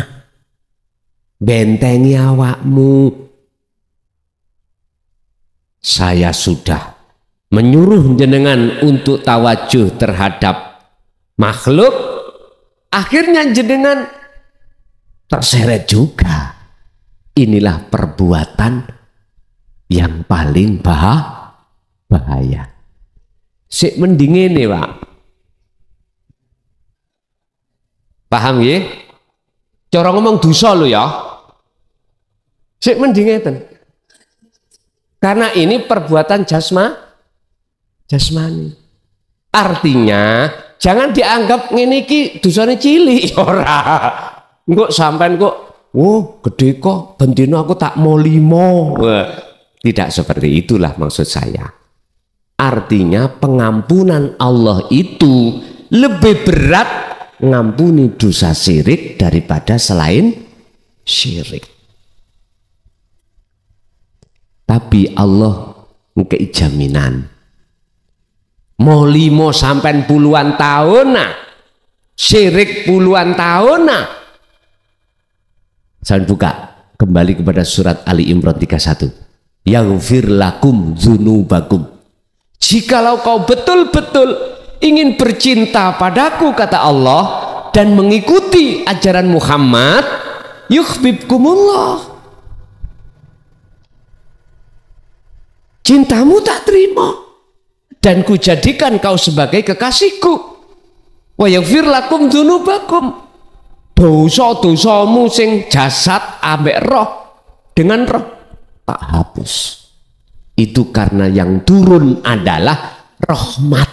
Bentengi awakmu. Saya sudah menyuruh jenengan untuk tawajuh terhadap makhluk, akhirnya jenengan terseret juga. Inilah perbuatan yang paling bahaya. Sik mending ini, Pak. Paham ya? Cara ngomong dosa lo ya. Sik mending ngeten. Karena ini perbuatan jasmani. Artinya jangan dianggap ngene iki dosane cilik ora. Engko sampean kok, "Oh, gede kok, bendino aku tak mau 5." Tidak seperti itulah maksud saya. Artinya pengampunan Allah itu lebih berat ngampuni dosa syirik daripada selain syirik. Tapi Allah ngekei jaminan. Mau 5 sampai puluhan tahun nah. Syirik puluhan tahun nah. Saya buka kembali kepada surat Ali Imran 31. Yaghfir lakum dzunubakum. Jikalau kau betul-betul ingin bercinta padaku kata Allah dan mengikuti ajaran Muhammad, yuhibbukumullah. Cintamu tak terima dan kujadikan kau sebagai kekasihku. Wa yaghfir lakum dzunubakum. Dosa-dosamu sing jasad ambek roh dengan roh tak hapus. Itu karena yang turun adalah rahmat.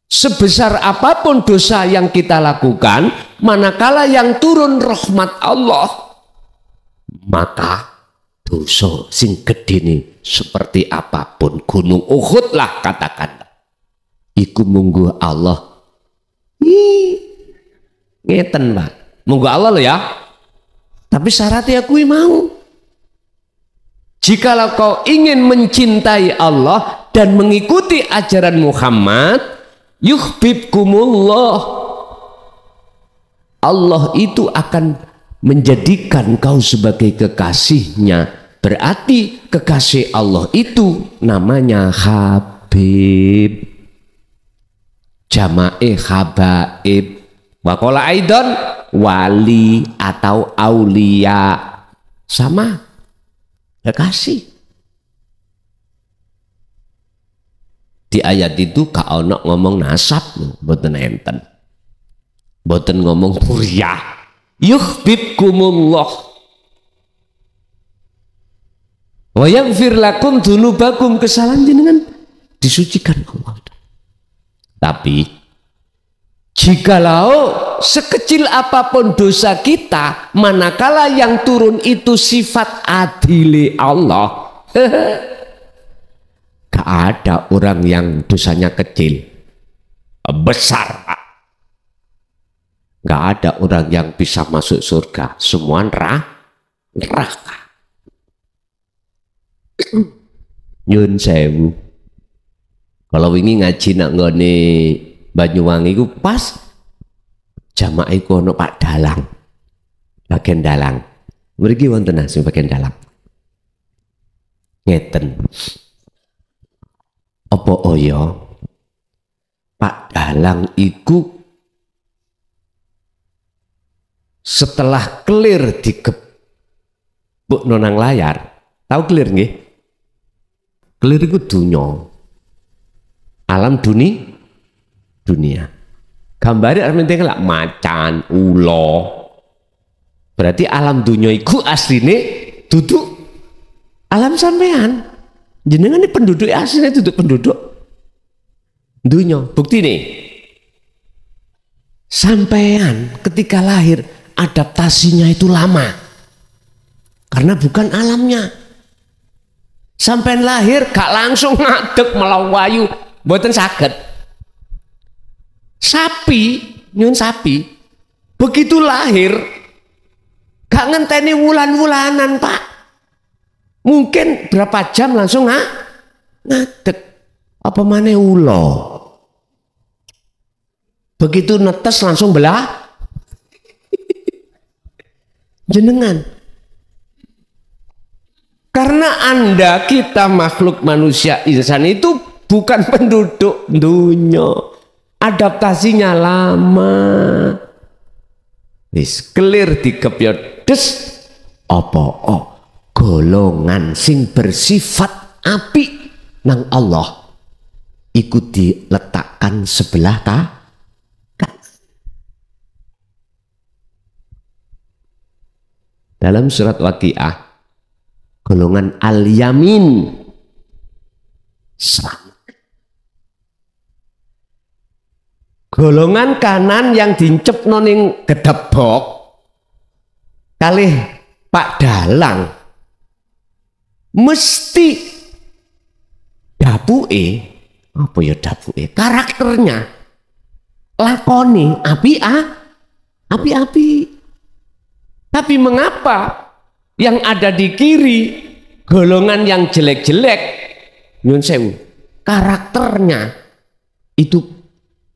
Sebesar apapun dosa yang kita lakukan, manakala yang turun rahmat Allah, maka dosa sing gede nih seperti apapun gunung Uhud lah katakan iku munggu Allah ngeten Pak munggu Allah lo ya tapi syaratnya aku mau jikalau kau ingin mencintai Allah dan mengikuti ajaran Muhammad yuhibbukumullah Allah itu akan menjadikan kau sebagai kekasihnya. Berarti kekasih Allah itu namanya Habib. Jamae habaib. Wakola aidon wali atau aulia. Sama kekasih. Di ayat itu Kak Ono ngomong nasab, mboten enten. Mboten ngomong kuryah. Yuhibbukumullah wa yaghfir lakum dzunubakum, kesalahan jenengan disucikan Allah. Tapi jikalau sekecil apapun dosa kita, manakala yang turun itu sifat adil Allah, gak ada orang yang dosanya kecil, besar. Gak ada orang yang bisa masuk surga, semua neraka. Nyun sewu. Kalau ini ngaji nak nggone Banyuwangi ku pas jamaah iku ono Pak Dalang. Bagian dalang. Mriki wonten sing bagian dalang. Ngeten. Apa oyo Pak Dalang iku setelah clear dikebuk nonang layar, tahu clear nggih? Clear iku dunya. Alam dunia. Gambare arep lah macan, ulo. Berarti alam dunia iku asline duduk alam sampean. Jenengan ini penduduk aslinya duduk penduduk dunia. Bukti nih. Sampean ketika lahir adaptasinya itu lama. Karena bukan alamnya. Sampean lahir gak langsung ngadeg melawayu. Mboten saged. Sapi, nyun sapi, begitu lahir gak ngenteni wulan-wulanan Pak. Mungkin berapa jam langsung ngadeg. Apa maneh ulo. Begitu netes langsung belah. Jenengan. Karena Anda, kita makhluk manusia insan itu bukan penduduk dunia, adaptasinya lama. Wis clear dikepyot des apa golongan sing bersifat api nang Allah iku diletakkan sebelah dalam surat Waqiah golongan al-yamin golongan kanan yang dincep noning gedebok kalih Pak Dalang mesti dapuke apa ya dapuke karakternya lakoni api. Tapi mengapa yang ada di kiri golongan yang jelek-jelek nyun sewu karakternya itu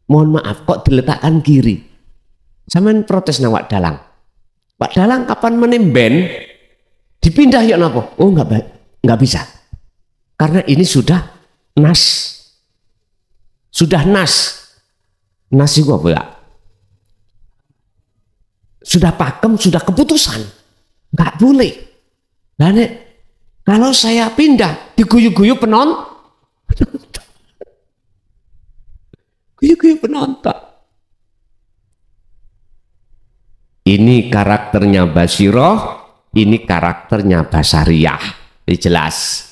mohon maaf kok diletakkan kiri. Sampeyan protes nang Pak Dalang. Pak Dalang kapan menemben dipindah ya napa? Oh enggak bisa. Karena ini sudah nas. Sudah nas. Nas itu apa ya? Sudah pakem, sudah keputusan. Enggak boleh. Nah, kalau saya pindah diguyu-guyu penonton. Guyu-guyu penonton. Ini karakternya Basiroh, ini karakternya Basariyah. Ini jelas.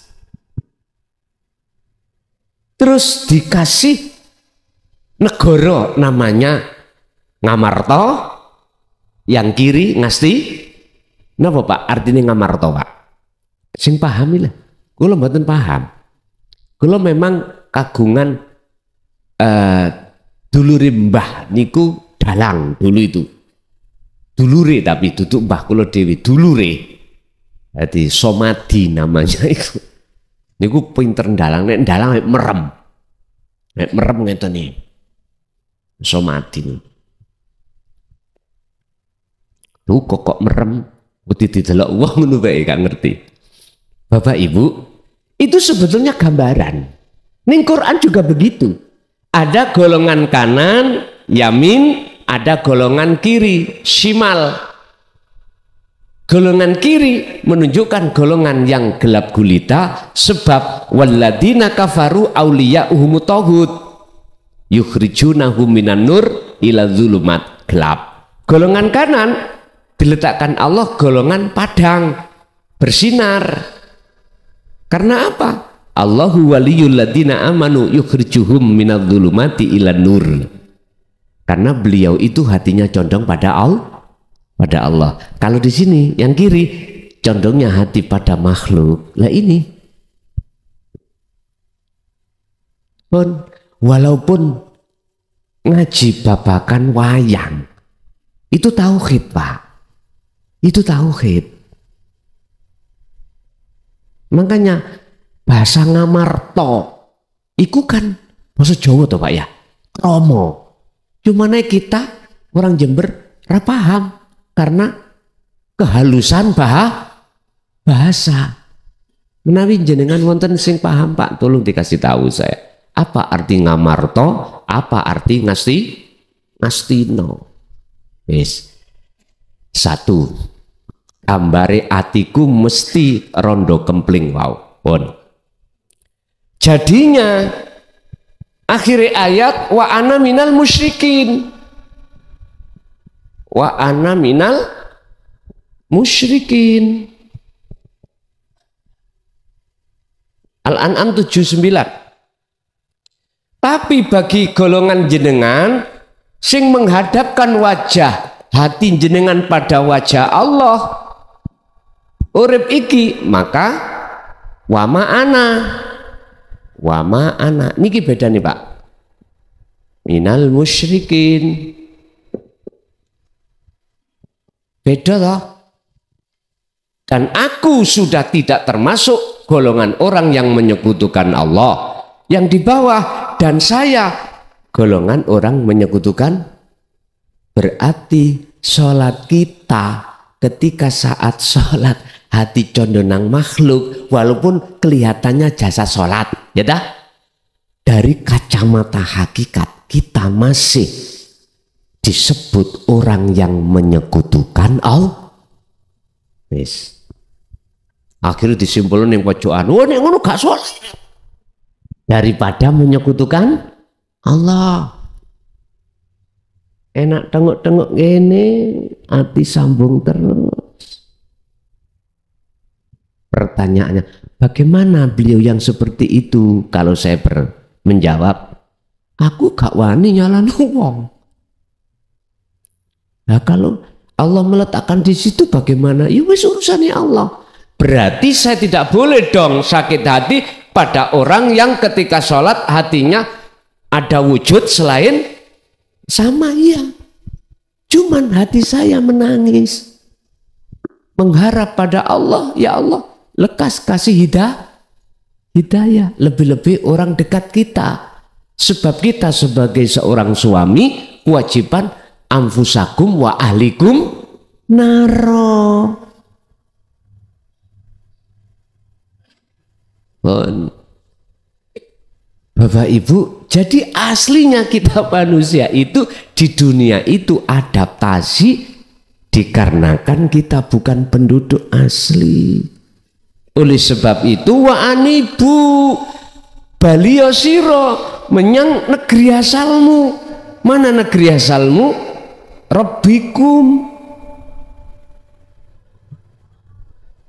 Terus dikasih negara namanya Ngamarta, yang kiri ngasti. Napa Pak? Artinya Ngamarta Pak. Sing pahamilah. Kula mboten paham. Kula memang kagungan dulure mbah niku Dalang dulu itu. Dulure tapi duduk mbah kula dhewe dulure. Jadi Somadi namanya itu. Niku pinter Dalang, nek Dalang merem. Nek merem ngeten iki. Somadi niku. Tuh kok merem budi didelok wong ngono bae gak ngerti. Bapak Ibu, itu sebetulnya gambaran. Ning Quran juga begitu. Ada golongan kanan, yamin, ada golongan kiri, shimal. Golongan kiri menunjukkan golongan yang gelap gulita sebab walladzina kafaru auliya'uhumut taghut yukhrijunahum minan nur ila dzulumat gelap. Golongan kanan diletakkan Allah golongan padang bersinar. Karena apa? Allahu waliyul ladzina amanu yukhrijuhum minadh dhulumati ilan nur. Karena beliau itu hatinya condong pada Allah. Kalau di sini yang kiri condongnya hati pada makhluk. Lah ini pun walaupun ngaji babakan wayang itu tauhid, Pak. Itu tauhid. Makanya bahasa ngamarto iku kan bahasa Jawa toh Pak ya. Romo. Cuman kita orang Jember ora paham karena kehalusan bahasa. Menawi jenengan wonten sing paham Pak, tolong dikasih tahu saya. Apa arti ngamarto? Apa arti ngastino? Wis. 1. Gambare atiku mesti rondo kempling wow. Pun. Jadinya akhir ayat wa ana minal musyrikin. Wa ana minal musyrikin. Al-An'am 79. Tapi bagi golongan jenengan sing menghadapkan wajah hati jenengan pada wajah Allah urip iki, maka wa ma'ana niki beda nih Pak, minal musyrikin, beda toh. Dan aku sudah tidak termasuk golongan orang yang menyekutukan Allah yang di bawah, dan saya golongan orang menyekutukan. Berarti sholat kita ketika saat sholat hati condonang makhluk walaupun kelihatannya jasa sholat, ya dah. Dari kacamata hakikat kita masih disebut orang yang menyekutukan Allah. Yes. Akhirnya disimpulkan yang pojokan, wah nek ngono gak sholat daripada menyekutukan Allah. Enak tengok-tengok gini, hati sambung terus. Pertanyaannya, bagaimana beliau yang seperti itu? Kalau saya menjawab, aku gak wani nyalano wong. Nah kalau Allah meletakkan di situ bagaimana? Ya wis urusannya Allah. Berarti saya tidak boleh dong sakit hati pada orang yang ketika sholat hatinya ada wujud selain sama ya. Cuman hati saya menangis. Mengharap pada Allah, ya Allah, lekas kasih hidayah. Lebih-lebih orang dekat kita. Sebab kita sebagai seorang suami, kewajiban anfusakum wa ahlikum naro. Bapak Ibu, jadi aslinya kita manusia itu di dunia itu adaptasi dikarenakan kita bukan penduduk asli. Oleh sebab itu wa anibu balio siro menyang negeri asalmu. Mana negeri asalmu? Rabbikum.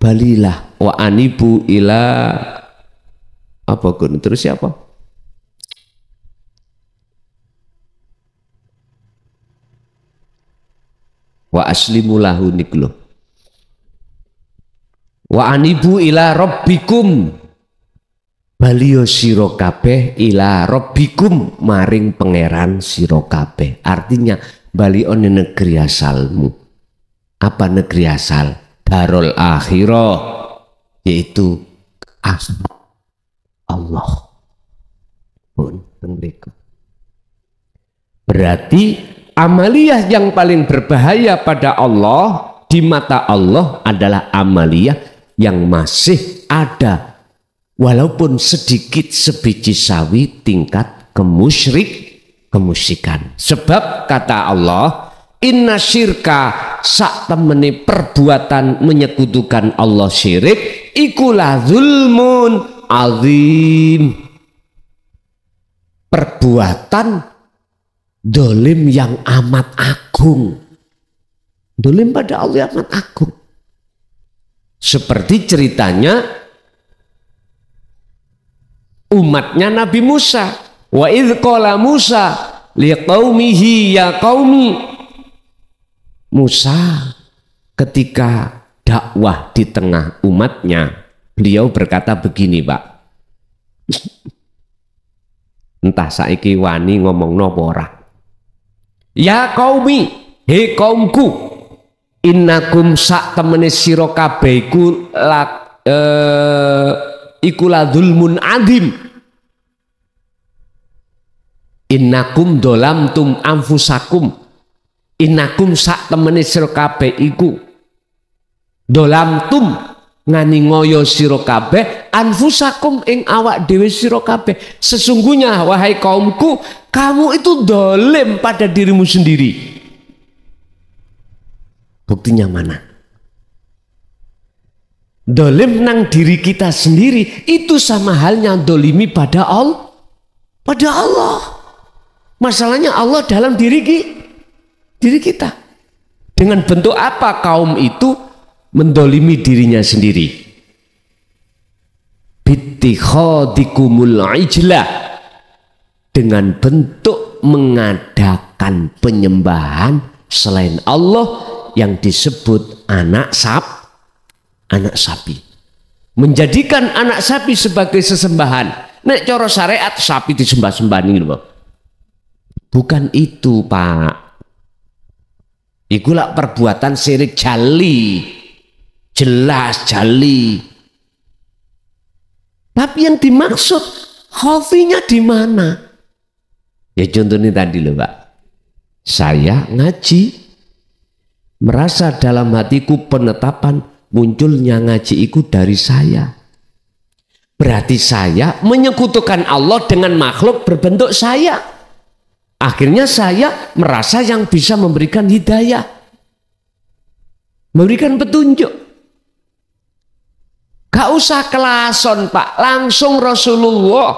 Balilah wa anibu ila apa gun terus siapa? Wa aslimu lahu niklu. Wa anibu ila rabbikum. Balio sira kabeh ila rabbikum maring pangeran sira kabeh. Artinya balione negeri asalmu. Apa negeri asal? Darul akhirah, yaitu Allah. Berarti amaliyah yang paling berbahaya pada Allah di mata Allah adalah amaliyah yang masih ada walaupun sedikit sebiji sawi tingkat kemusyrikan. Sebab kata Allah, inna syirka sak temene perbuatan menyekutukan Allah syirik ikulah zulmun azim. Perbuatan dolim yang amat agung. Dolim pada Allah yang amat agung. Seperti ceritanya umatnya Nabi Musa. Wa idh qala Musa liqaumihi ya qaumi. Musa ketika dakwah di tengah umatnya, beliau berkata begini, Pak. Entah saiki wani ngomong napa ora. Ya qaumi, he kaumku, innakum sak temene sira kabeh iku ladzulmun adim. Innakum dolamtum anfusakum. Innakum sak temene sira kabeh iku dolamtum ngani ngoyo sira kabeh anfusakum ing awak dhewe sira kabeh. Sesungguhnya wahai kaumku, kamu itu dolim pada dirimu sendiri. Buktinya mana? Dolim nang diri kita sendiri itu sama halnya dolimi pada Allah. Pada Allah. Masalahnya Allah dalam diri kita. Dengan bentuk apa kaum itu mendolimi dirinya sendiri? Bittikhadikumul ijlah, dengan bentuk mengadakan penyembahan selain Allah yang disebut anak sapi. Menjadikan anak sapi sebagai sesembahan. Nek cara syariat sapi disembah-sembah ini loh. Bukan itu, Pak. Ikulah perbuatan syirik jali. Jelas jali. Tapi yang dimaksud khafinya di mana? Ya contohnya tadi loh, Pak. Saya ngaji, merasa dalam hatiku penetapan munculnya ngaji itu dari saya. Berarti saya menyekutukan Allah dengan makhluk berbentuk saya. Akhirnya saya merasa yang bisa memberikan hidayah, memberikan petunjuk. Gak usah kelason, Pak, langsung Rasulullah.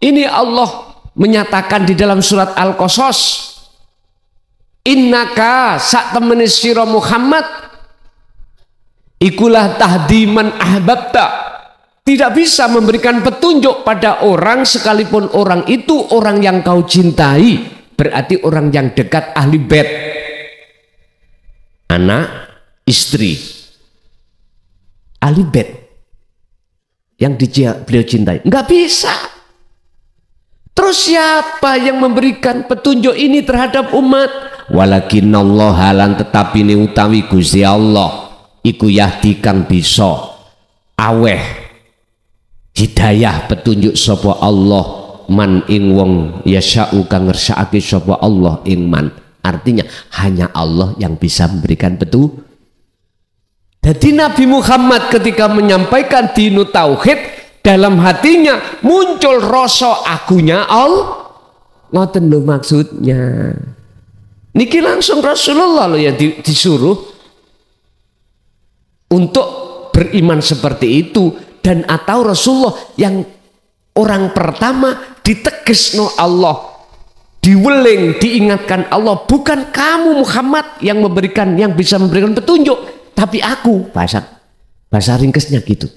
Ini Allah menyatakan di dalam surat Al-Qasas, innaka sak temene sira Muhammad ikulah tahdiman ahbabta. Tidak bisa memberikan petunjuk pada orang sekalipun orang itu orang yang kau cintai. Berarti orang yang dekat ahli bait. Anak, istri. Ahli bait. Yang beliau cintai. Enggak bisa. Terus siapa yang memberikan petunjuk ini terhadap umat? Walakinnallaha lan tetapi ini utawi Gusti Allah. Iku yahdi kang bisa aweh hidayah petunjuk sapa Allah man ing wong yasha'u kang ngersakake sapa Allah ing man. Artinya hanya Allah yang bisa memberikan petunjuk. Jadi Nabi Muhammad ketika menyampaikan dinu tauhid, dalam hatinya muncul rasa akunya Allah. Ngoten lho maksudnya. Niki langsung Rasulullah loh yang disuruh untuk beriman seperti itu. Dan atau Rasulullah yang orang pertama ditegesno Allah, diweling, diingatkan Allah, bukan kamu Muhammad yang bisa memberikan petunjuk, tapi aku. Bahasa ringkesnya gitu.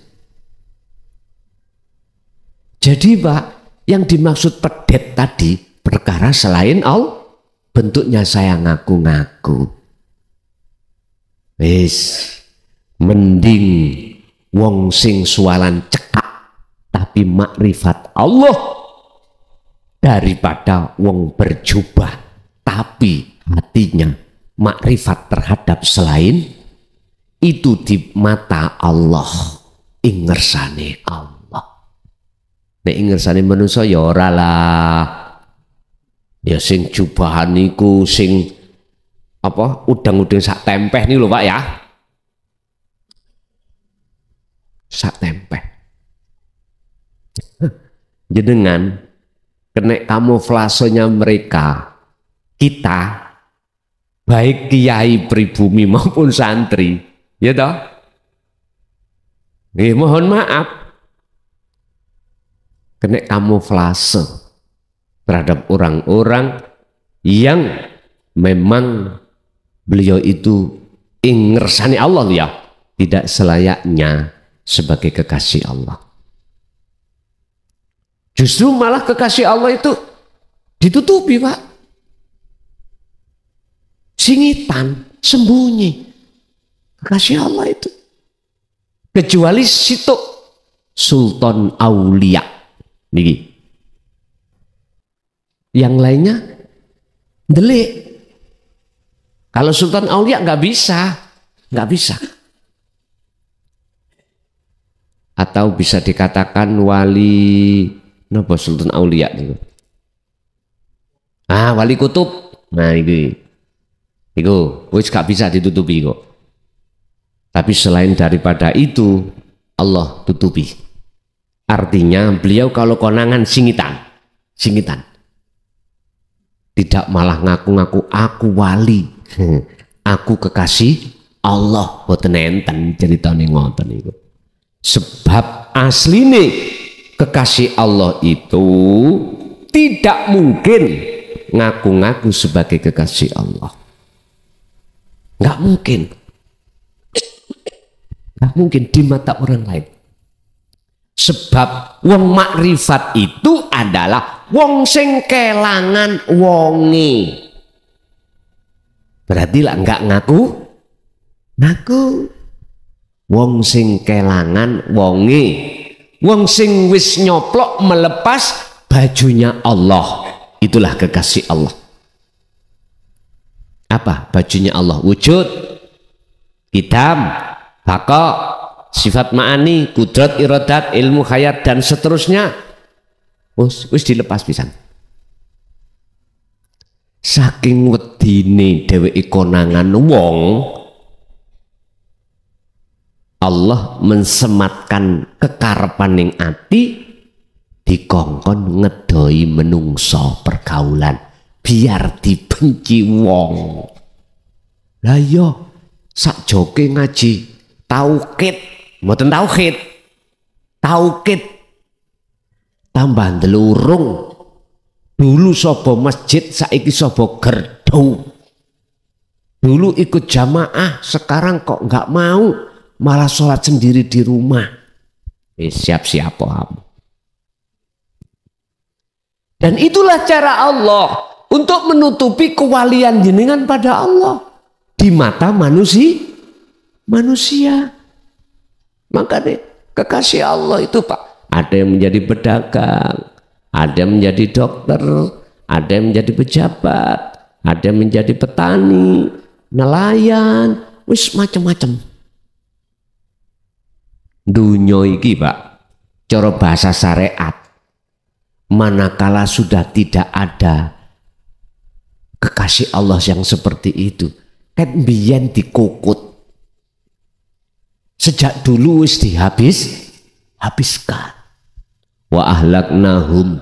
Jadi Pak, yang dimaksud pedet tadi perkara selain Allah, bentuknya saya ngaku-ngaku. Wis mending wong sing sualan cekak tapi makrifat Allah daripada wong berjubah tapi hatinya makrifat terhadap selain itu di mata Allah, ing ngersane Allah. Nek ing ngersane manusa ya ora lah. Ya sing jubahan niku sing apa udang-udang sak tempeh nih lho Pak ya. Sak tempeh. Jenengan kena kamuflasenya mereka, kita baik kiai pribumi maupun santri, ya toh? Mohon maaf, kena kamuflase terhadap orang-orang yang memang beliau itu ngersani Allah ya, tidak selayaknya sebagai kekasih Allah. Justru malah kekasih Allah itu ditutupi Pak. singitan, sembunyi. Kekasih Allah itu. Kecuali situ Sultan Aulia. Niki. Yang lainnya delik. Kalau Sultan Aulia nggak bisa. Atau bisa dikatakan wali napa Sultan Aulia niku. Wali kutub. Nah itu wis gak bisa ditutupi kok. Tapi selain daripada itu Allah tutupi. Artinya beliau kalau konangan singitan. Tidak malah ngaku-ngaku aku wali. Aku kekasih Allah. Boten enten ceritane ngoten niku. Sebab asline kekasih Allah itu tidak mungkin ngaku-ngaku sebagai kekasih Allah. Nggak mungkin di mata orang lain. Sebab wong makrifat itu adalah wong sing kelangan wonge. Berarti lah nggak ngaku. Wong sing kelangan wonge. Wong sing wis nyoplok melepas bajunya Allah. Itulah kekasih Allah. Apa bajunya Allah? Wujud, hitam, baqa, sifat ma'ani, kudrat, iradat, ilmu hayat dan seterusnya. Wis dilepas pisan. Saking wedine dheweke konangan wong, Allah mensematkan kekarepaning ati dikongkon ngedoi menungso pergaulan biar dibenci wong. Lah yo sak joke ngaji tauhid, mboten tauhid tambah ndelurung. Dulu sapa masjid, saiki sapa gerdu. Dulu ikut jamaah, sekarang kok nggak mau, malah sholat sendiri di rumah. Siap-siap kamu. Dan itulah cara Allah untuk menutupi kewalian jenengan pada Allah di mata manusia. Makanya kekasih Allah itu Pak, ada yang menjadi pedagang, ada yang menjadi dokter, ada yang menjadi pejabat, ada yang menjadi petani, nelayan, wis macam-macam. Dunya iki Pak, cara bahasa syariat, manakala sudah tidak ada kekasih Allah yang seperti itu, kan biyen dikukut. Sejak dulu wis habiskan. Wa ahlaknahum,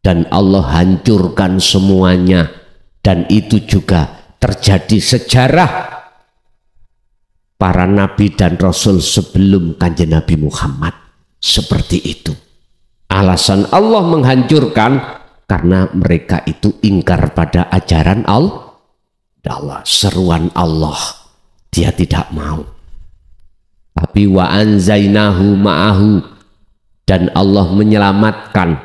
dan Allah hancurkan semuanya. Dan itu juga terjadi sejarah para nabi dan rasul sebelum kanjeng Nabi Muhammad seperti itu. Alasan Allah menghancurkan karena mereka itu ingkar pada ajaran Allah, seruan Allah, dia tidak mau. Tapi wa anzainahu ma'ahu, dan Allah menyelamatkan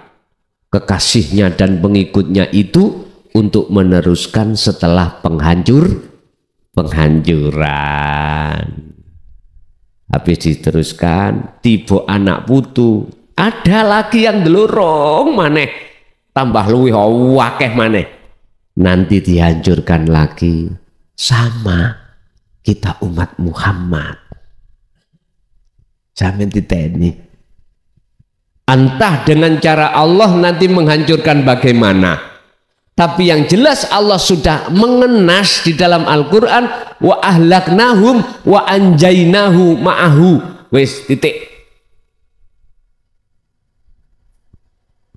kekasihnya dan pengikutnya itu untuk meneruskan setelah penghancuran. Habis diteruskan, tiba anak putu, ada lagi yang delurung maneh, tambah luwih akeh maneh. Nanti dihancurkan lagi sama kita umat Muhammad. Sampeyan diteni. Entah dengan cara Allah nanti menghancurkan bagaimana. Tapi yang jelas Allah sudah mengenas di dalam Al-Quran, wa ahlaknahum wa anjainahu ma'ahu. Wis titik.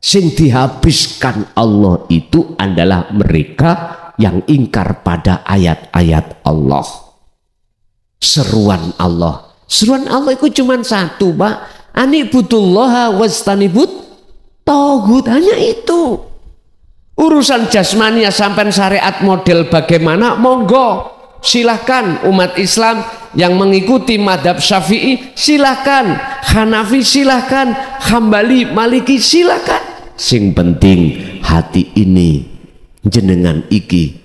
Sing dihabiskan Allah itu adalah mereka yang ingkar pada ayat-ayat Allah. Seruan Allah. Seruan Allah itu cuma satu, Pak. Anibudullaha wastanibut taghut, hanya itu. Urusan jasmania sampai syariat model bagaimana, monggo silahkan. Umat Islam yang mengikuti madhab Syafi'i silahkan, Hanafi silahkan, Hambali, Maliki silahkan. Sing penting hati ini jenengan iki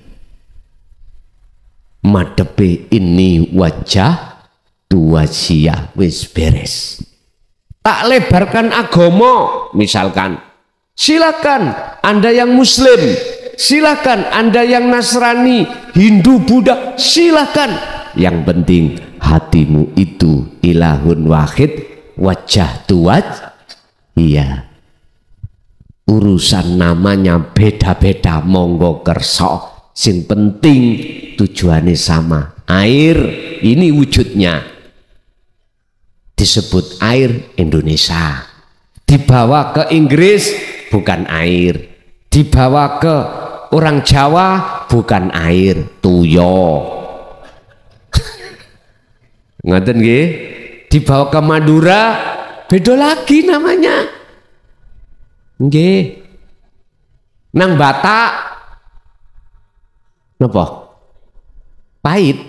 madepe ini wajah tuwajiyah wis beres. Tak lebarkan agama, misalkan silakan Anda yang Muslim, silakan Anda yang Nasrani, Hindu, Buddha, silakan. Yang penting hatimu itu ilahun wahid, wajah tuwaj. Iya. Urusan namanya beda-beda, monggo kerso. Sing penting tujuannya sama. Air ini wujudnya disebut air Indonesia. Dibawa ke Inggris bukan air, dibawa ke orang Jawa bukan air, tuyo. Ngoten nggih? Dibawa ke Madura beda lagi namanya. Nggih. Nang Batak napa? Pahit.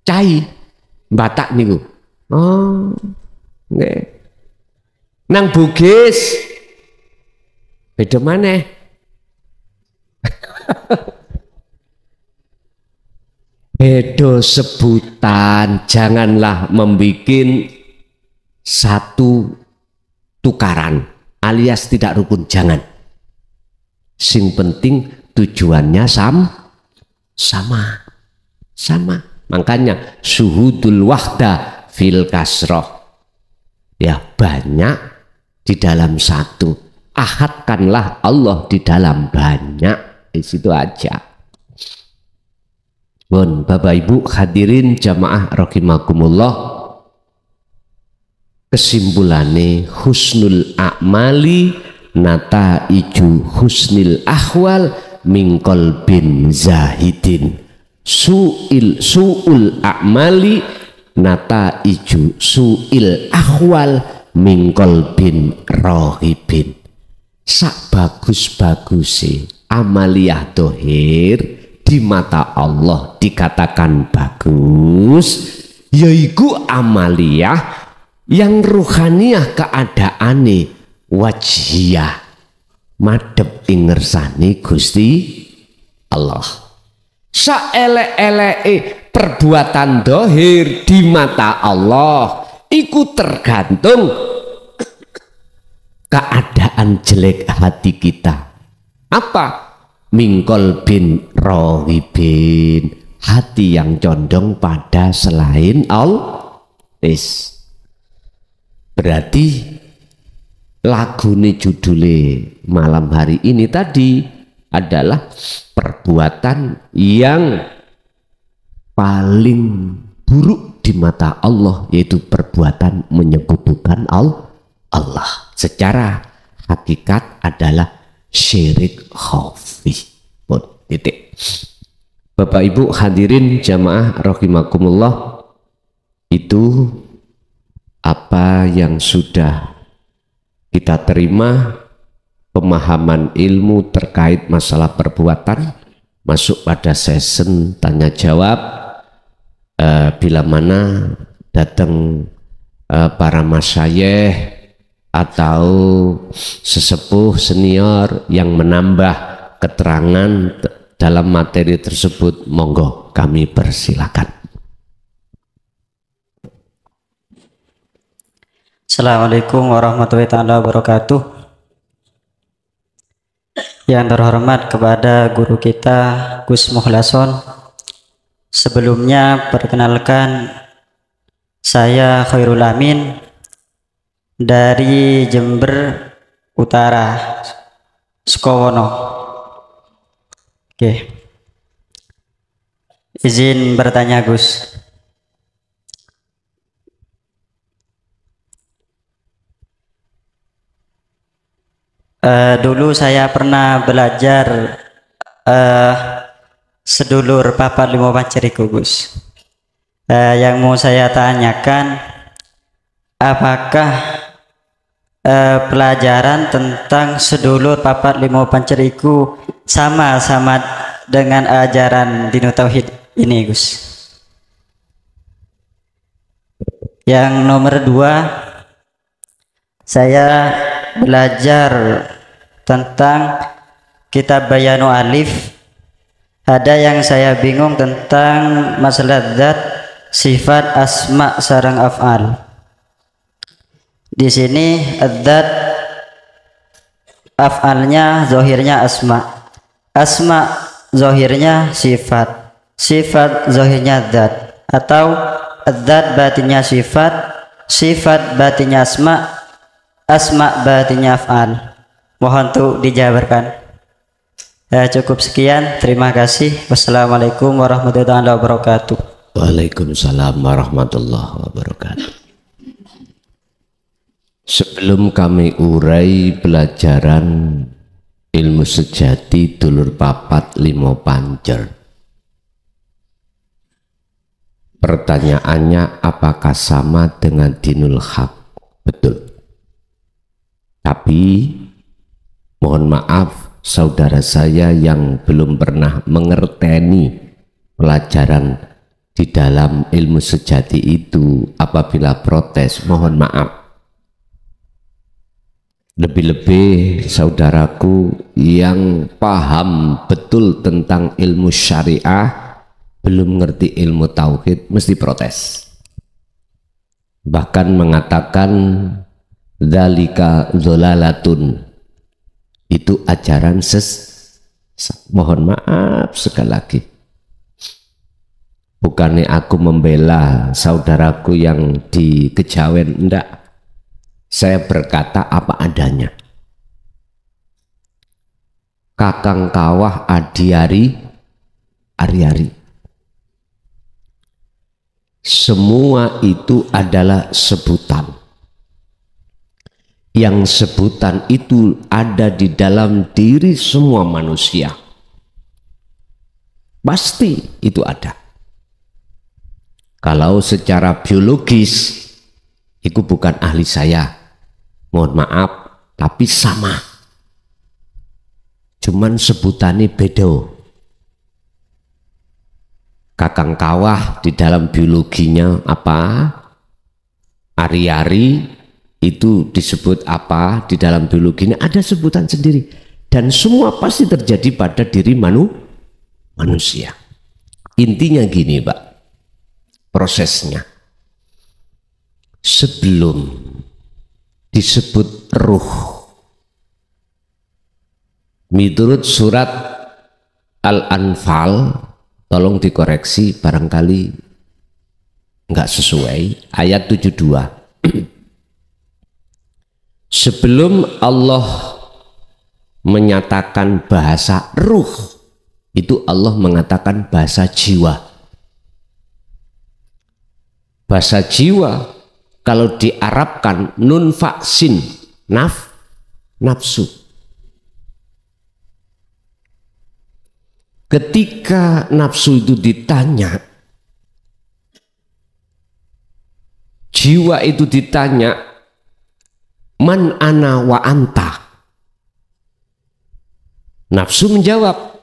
Cai. Batak niku. Oh. Nggih. Nang Bugis beda maneh. Beda sebutan, janganlah membuat satu tukaran alias tidak rukun, jangan. Sing penting tujuannya sama. Makanya syuhudul wahda fil kasroh, ya banyak di dalam satu. Ahadkanlah Allah di dalam banyak, di situ aja. Bon, Bapak Ibu hadirin jamaah rahimakumullah, kesimpulannya husnul a'mali nataiju husnil ahwal min qalbin zahidin. Su'ul a'mali nataiju su'il ahwal min qalbin rohibin. Sak bagus-bagusnya amaliyah dohir di mata Allah dikatakan bagus, yaiku amaliyah yang ruhaniyah keadaane wajhiyah madhep ing ngersane Gusti Allah. Saelek-eleke perbuatan dohir di mata Allah iku tergantung keadaan jelek hati kita. Apa? Mingkol bin rohibin, hati yang condong pada selain Allah. Berarti lagu judule malam hari ini tadi adalah perbuatan yang paling buruk di mata Allah, yaitu perbuatan menyekutukan Allah. Secara hakikat adalah syirik khafi. Titik. Bapak Ibu hadirin jamaah rahimakumullah, itu apa yang sudah kita terima pemahaman ilmu terkait masalah perbuatan. Masuk pada sesi tanya jawab, bila mana datang para masyayikh atau sesepuh senior yang menambah keterangan dalam materi tersebut, monggo kami persilakan. Assalamualaikum warahmatullahi wabarakatuh. Yang terhormat kepada guru kita Gus Mukhlason, sebelumnya perkenalkan saya Khairul Amin dari Jember Utara, Sukowono. Oke, izin bertanya Gus. Dulu saya pernah belajar sedulur papat lima panceriku Gus. Yang mau saya tanyakan, apakah pelajaran tentang sedulur papat lima panceriku sama dengan ajaran Dinu Tauhid ini Gus? Yang nomor 2, saya belajar tentang kitab Bayanu Alif Ada yang saya bingung tentang masalah zat, sifat, asma sareng af'al. Di sini zat af'alnya zahirnya asma. Asma zahirnya sifat. Sifat zahirnya zat, atau zat batinnya sifat, sifat batinnya asma, asma batinnya af'al. Mohon untuk dijabarkan. Cukup sekian, terima kasih. Wassalamualaikum warahmatullahi wabarakatuh. Waalaikumsalam warahmatullahi wabarakatuh. Sebelum kami urai pelajaran ilmu sejati dulur papat limo pancer, pertanyaannya apakah sama dengan dinul haq? Betul. Tapi mohon maaf, saudara saya yang belum pernah mengerteni pelajaran di dalam ilmu sejati itu, apabila protes mohon maaf. Lebih-lebih saudaraku yang paham betul tentang ilmu syariah belum ngerti ilmu tauhid mesti protes, bahkan mengatakan dzalika dzalalatun, itu ajaran mohon maaf sekali lagi. Bukannya aku membela saudaraku yang di Kejawen, enggak. Saya berkata apa adanya. Kakang kawah adiari ari-ari. Semua itu adalah sebutan. Yang sebutan itu ada di dalam diri semua manusia. Pasti itu ada. Kalau secara biologis, itu bukan ahli saya, mohon maaf, tapi sama. Cuman sebutannya beda. Kakang kawah di dalam biologinya apa? Ari-ari itu disebut apa di dalam biologinya, ada sebutan sendiri. Dan semua pasti terjadi pada diri manusia. Intinya gini Pak, prosesnya. Sebelum disebut ruh, menurut surat Al-Anfal, tolong dikoreksi barangkali enggak sesuai, ayat 72. Sebelum Allah menyatakan bahasa ruh, itu Allah mengatakan bahasa jiwa. Bahasa jiwa kalau diarabkan nun faksin, nafsu. Ketika nafsu itu ditanya, jiwa itu ditanya, man ana wa anta. Nafsu menjawab,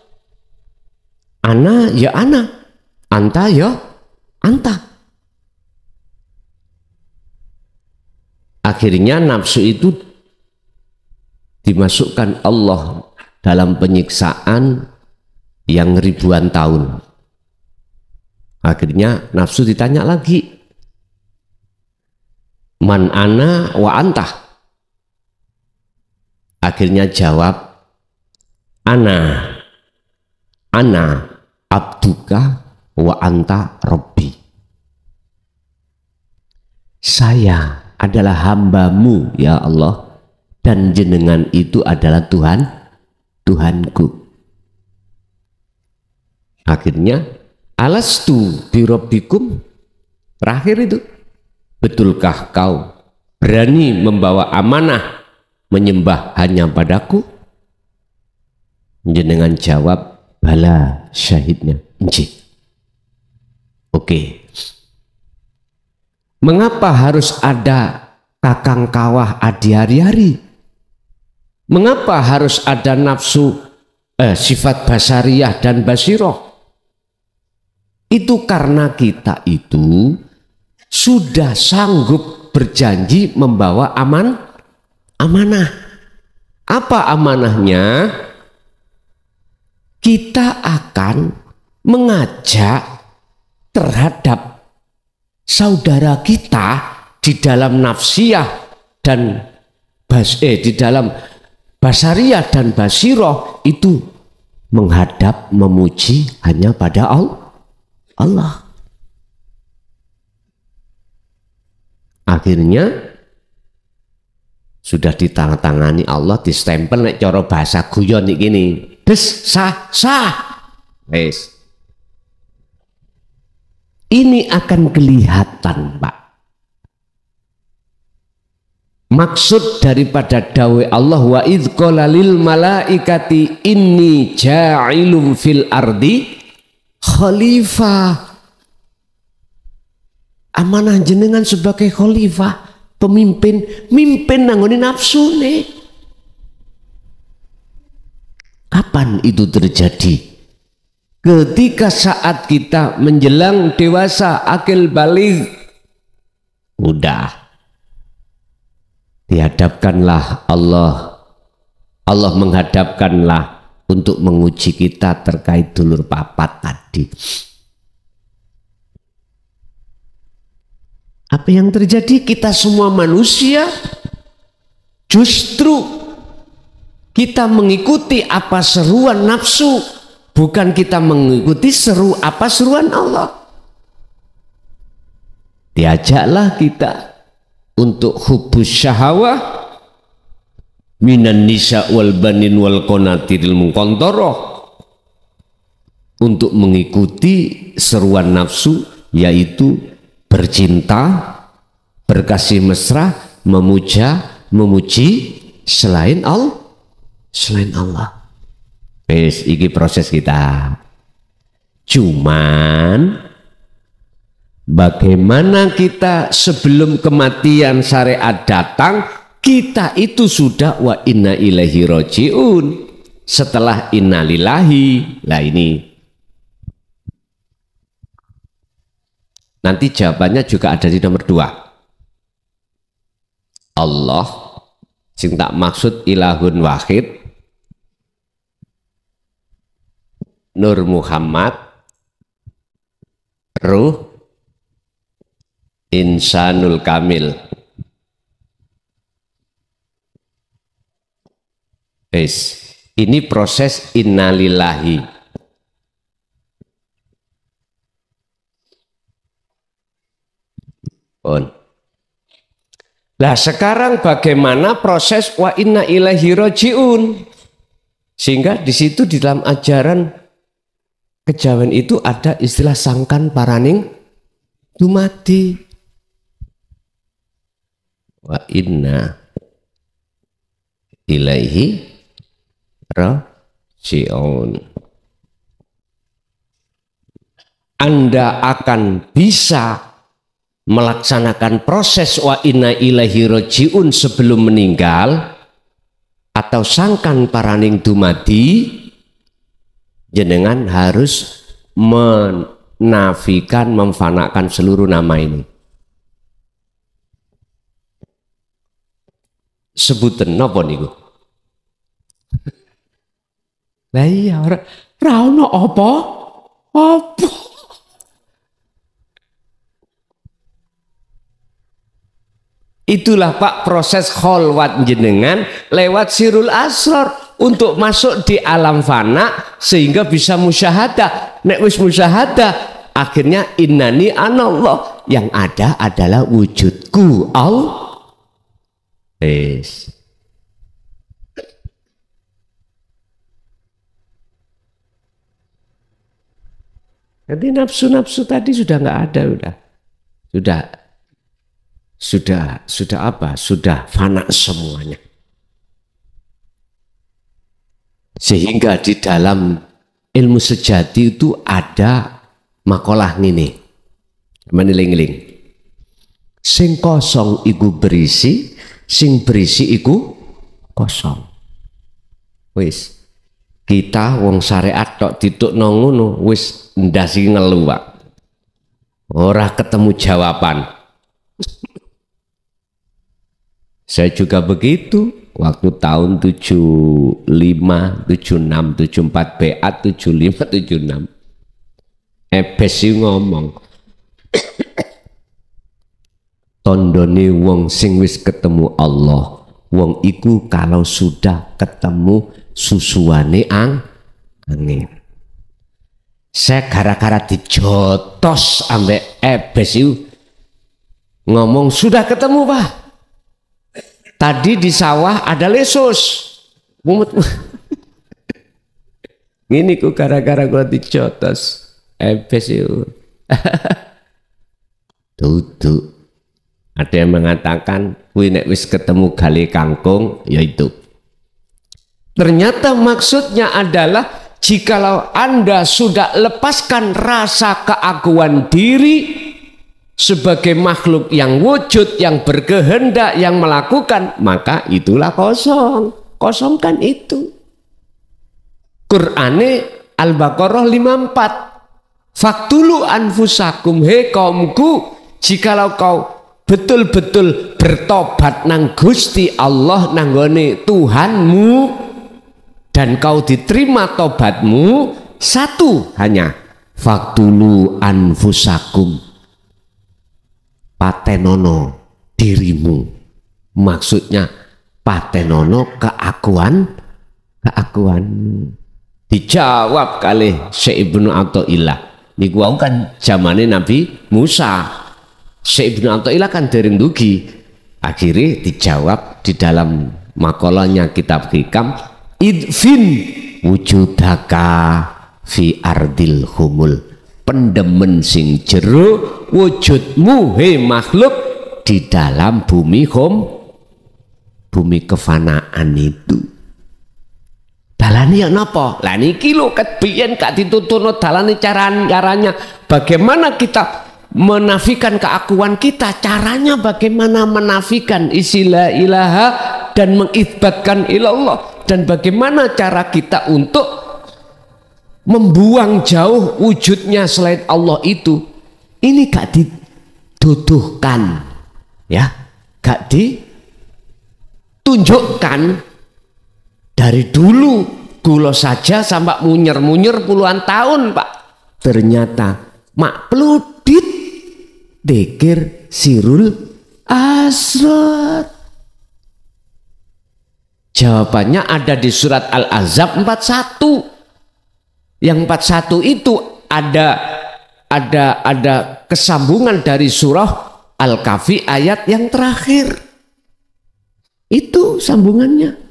ana ya ana, anta ya anta. Akhirnya nafsu itu dimasukkan Allah dalam penyiksaan yang ribuan tahun. Akhirnya nafsu ditanya lagi, man ana wa anta. Akhirnya jawab, ana abduka wa anta robbi. Saya adalah hambamu ya Allah, dan jenengan itu adalah Tuhanku. Akhirnya alastu birabbikum, terakhir itu, betulkah kau berani membawa amanah menyembah hanya padaku? Jenengan jawab, bala syahidnya, enjih. Oke. Mengapa harus ada kakang kawah adi hari-hari? Mengapa harus ada nafsu sifat basariyah dan basiroh? Itu karena kita itu sudah sanggup berjanji membawa amanah. Apa amanahnya? kita akan mengajak terhadap saudara kita di dalam nafsiyah dan di dalam basariyah dan basiroh itu menghadap memuji hanya pada Allah. Akhirnya sudah ditandatangani Allah, distempel nek cara bahasa guyon iki gini. Des sah. Wes. Ini akan kelihatan, Pak. Maksud daripada dawe Allah wa idz qala lil malaikati inni ja'ilum fil ardi khalifah. Amanah jenengan sebagai khalifah, pemimpin, mimpin nanggone nafsune. Kapan itu terjadi? Ketika saat kita menjelang dewasa, akil baligh. Udah. Dihadapkanlah Allah. Allah menghadapkanlah untuk menguji kita terkait dulur papat tadi. Apa yang terjadi? Kita semua manusia justru kita mengikuti apa seruan nafsu, bukan kita mengikuti seruan Allah. Diajaklah kita untuk hubus syahawah minan nisa wal banin wal qanatiril muqantarah, untuk mengikuti seruan nafsu, yaitu bercinta, berkasih mesra, memuji selain Allah. Wes, iki proses kita. Cuman bagaimana kita sebelum kematian syariat datang, kita itu sudah wa inna ilaihi rajiun. Setelah innalillahi, lah ini nanti jawabannya juga ada di nomor 2. Allah sing tak maksud ilahun wahid, Nur Muhammad, Ruh, Insanul Kamil. Ini proses innalillahi. Nah sekarang bagaimana proses wa inna ilaihi rajiun, sehingga di situ di dalam ajaran kejawen itu ada istilah sangkan paraning dumadi. Wa inna ilaihi rajiun. Anda akan bisa melaksanakan proses wa inna ilaihi rajiun sebelum meninggal, atau sangkan paraning dumadi, jenengan harus menafikan, memfanakan seluruh nama ini. Sebutan napa niku? Lah iya, ora ono apa? Apa? Itulah Pak proses kholwat jenengan lewat sirul asrar untuk masuk di alam fana sehingga bisa musyahadah. Nek wis musyahadah akhirnya innani anallah, yang ada adalah wujudku Allah. Jadi nafsu-nafsu tadi sudah nggak ada, sudah apa? Sudah fana semuanya. Sehingga di dalam ilmu sejati itu ada makalah ini. Meniling-iling. Sing kosong iku berisi, sing berisi iku kosong. Wis. Kita wong syariat tok ditukno ngono wis ndasi ngelu, Pak. Ora ketemu jawaban. Saya juga begitu. waktu tahun 75, 76, 74 BA 75, 76. Ebes ngomong tondone wong sing wis ketemu Allah, wong iku kalau sudah ketemu susuane angin. Saya gara-gara dijotos ambek Ebes itu ngomong sudah ketemu Pak. Tadi di sawah ada lesus. Gini ku gara-gara gua dijotos Ebes itu. Duduk. Ada yang mengatakan kuwi nek wis ketemu gali kangkung yaitu. Ternyata maksudnya adalah jikalau Anda sudah lepaskan rasa keaguan diri sebagai makhluk yang wujud, yang berkehendak, yang melakukan, maka itulah kosong. Kosongkan itu. Qur'ane Al-Baqarah 54. Faktulu anfusakum, he kaumku, jikalau kau betul-betul bertobat nang Gusti Allah, nanggone Tuhanmu, dan kau diterima tobatmu, satu hanya faktulu anfusakum, patenono dirimu, maksudnya patenono keakuan. Dijawab kali Syekh Ibnu Athaillah niku kan zamane Nabi Musa. Syekh Ibnu Athaillah kan dereng dugi, akhirnya dijawab di dalam makalahnya kitab Hikam, idfin wujudaka fi ardil humul, pendemen sing jero wujudmu he makhluk di dalam bumi bumi kefanaan itu. Dalane ya napa? Lah niki lho ket biyen gak dituturno dalane caranya bagaimana kita menafikan keakuan kita, caranya bagaimana menafikan istilah ilaha dan mengisbatkan ilallah, dan bagaimana cara kita untuk membuang jauh wujudnya selain Allah itu. Ini gak dituduhkan ya, gak ditunjukkan dari dulu gula saja sampai munyer-munyer puluhan tahun Pak. Ternyata mak pludit dikir sirul asrar. Jawabannya ada di surat Al-Ahzab 41. Yang 41 itu ada kesambungan dari surah Al-Kahfi ayat yang terakhir. Itu sambungannya.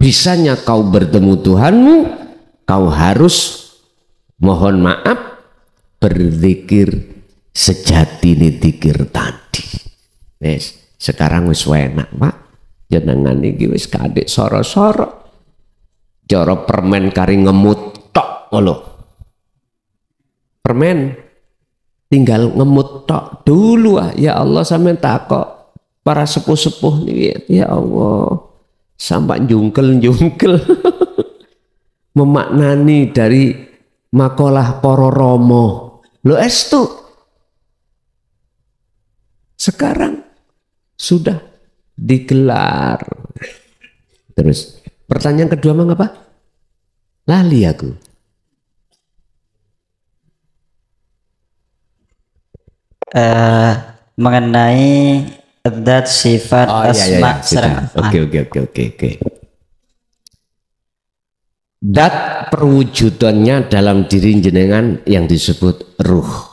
Bisanya kau bertemu Tuhanmu, kau harus mohon maaf berzikir sejati nih zikir tadi. Wes, sekarang wis enak Pak. Jenengan iki wis kadek soro-soro. Joro permen kari ngemut tok lho. Permen tinggal ngemut tok dulu ya Allah, sampean takok para sepuh-sepuh nih ya Allah. Sampai jungkel memaknani dari makalah para Rama. Lo estu sekarang sudah digelar. Terus pertanyaan kedua mengapa? Lali aku. Mengenai zat sifat asma sareng af'al. Oke. Dat perwujudannya dalam diri jenengan yang disebut ruh.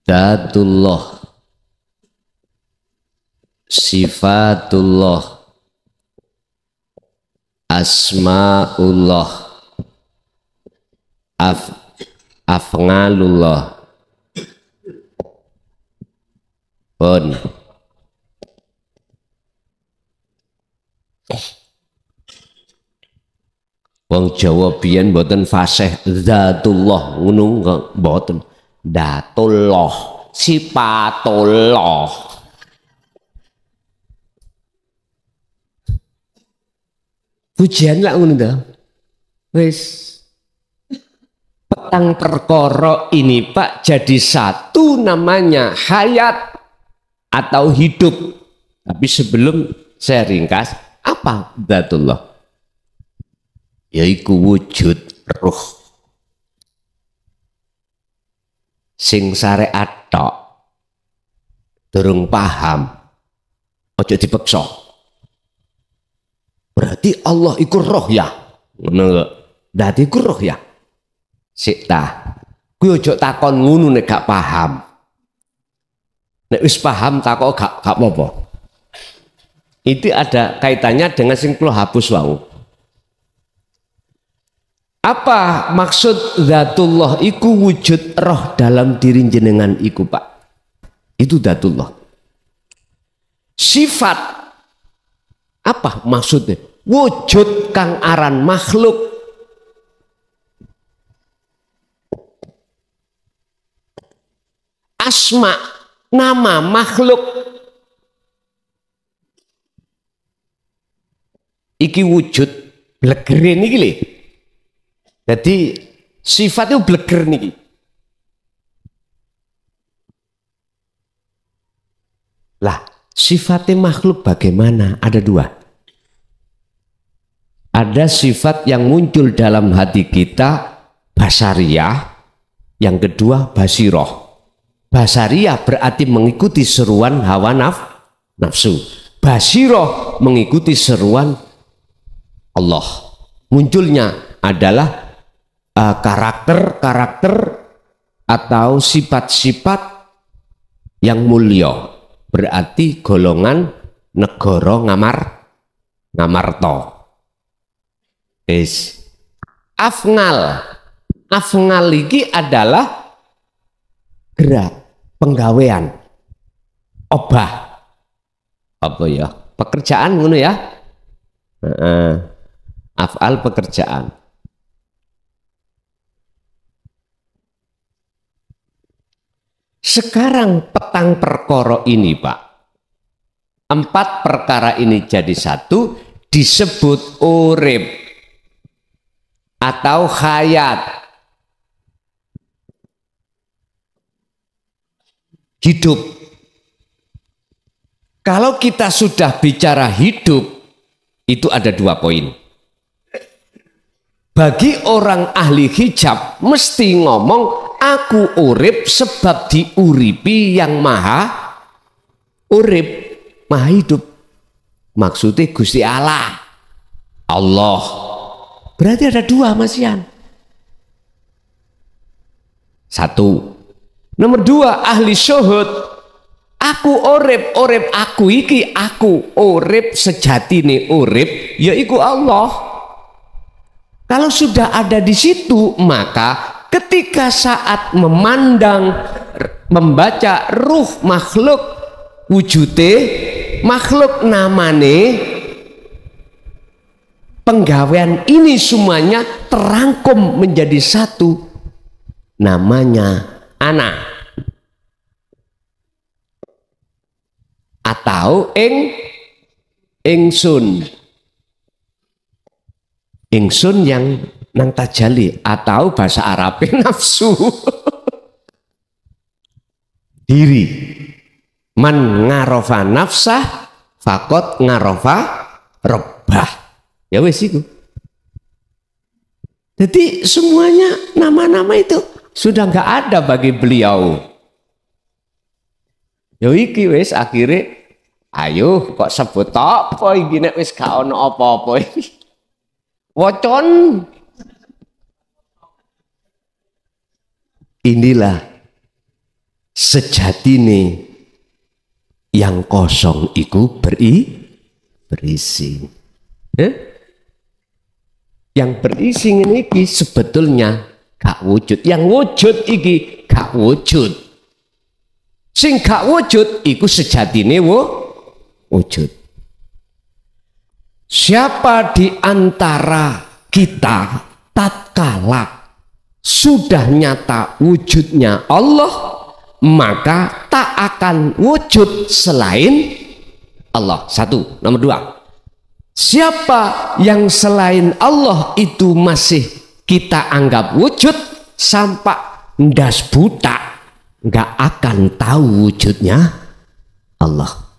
Datullah, sifatullah, asmaullah, afngalullah. Pun wong Jawa biyen mboten fasih zatullah ngono mboten. Datullah, sifatullah. Pujian lah ngono ta. Wis petang perkara ini Pak jadi satu, namanya hayat atau hidup. Tapi sebelum saya ringkas, apa dzatullah? Yaiku wujud ruh. Sing syariat tok durung paham, ojo dipeksa. Berarti Allah iku roh ya. Ngono kok. Dadi iku roh ya. Sik ta. Kuwi ojo takon ngono nek gak paham. Nek wis paham takok gak apa-apa. Itu ada kaitannya dengan sing kula hapus wau. Apa maksud dzatullah iku wujud roh dalam diri jenengan iku Pak? Itu dzatullah. Sifat apa maksudnya? Wujud kang aran makhluk. Asma, nama makhluk. Iki wujud bleger niki lho. Jadi sifatnya bleger niki. Lah, sifatnya makhluk bagaimana? Ada dua. Ada sifat yang muncul dalam hati kita, basariyah. Yang kedua, basiroh. Basariyah berarti mengikuti seruan hawa nafsu. Basiroh mengikuti seruan Allah. Munculnya adalah karakter-karakter atau sifat-sifat yang mulia. Berarti golongan negara ngamarta. Afnal iki adalah gerak penggawean, obah, apa ya, pekerjaan ngono ya. Af'al pekerjaan. Sekarang petang perkara ini Pak, 4 perkara ini jadi satu, disebut urip atau hayat, hidup. Kalau kita sudah bicara hidup, itu ada 2 poin. Bagi orang ahli hijab mesti ngomong aku urip sebab diuripi yang maha urip, maha hidup. Maksudnya Gusti Allah. Berarti ada 2 Mas Yan. 1. Nomor 2, ahli syuhud. Aku urip aku iki, aku urip sejatine urip yaiku Allah. Kalau sudah ada di situ, maka ketika saat memandang, membaca ruh makhluk, wujude makhluk namane, penggawean ini semuanya terangkum menjadi satu, namanya ana atau ingsun yang nang tajali atau bahasa Arabnya nafsu. Diri. Man ngarofa nafsah fakot ngarofa robbah. Ya wes itu. Jadi semuanya nama-nama itu sudah nggak ada bagi beliau. Ya iki wes akhirnya ayo kok sebut apa iki nek wis gak ono apa-apa iki. Wocon. Inilah sejatine yang kosong iku berisi. Yang berisi ini sebetulnya gak wujud. Yang wujud iki gak wujud. Sing gak wujud iku sejatine wujud. Siapa di antara kita tatkala sudah nyata wujudnya Allah, maka tak akan wujud selain Allah. 1. Nomor 2, siapa yang selain Allah itu masih kita anggap wujud, sampai ndas buta nggak akan tahu wujudnya Allah.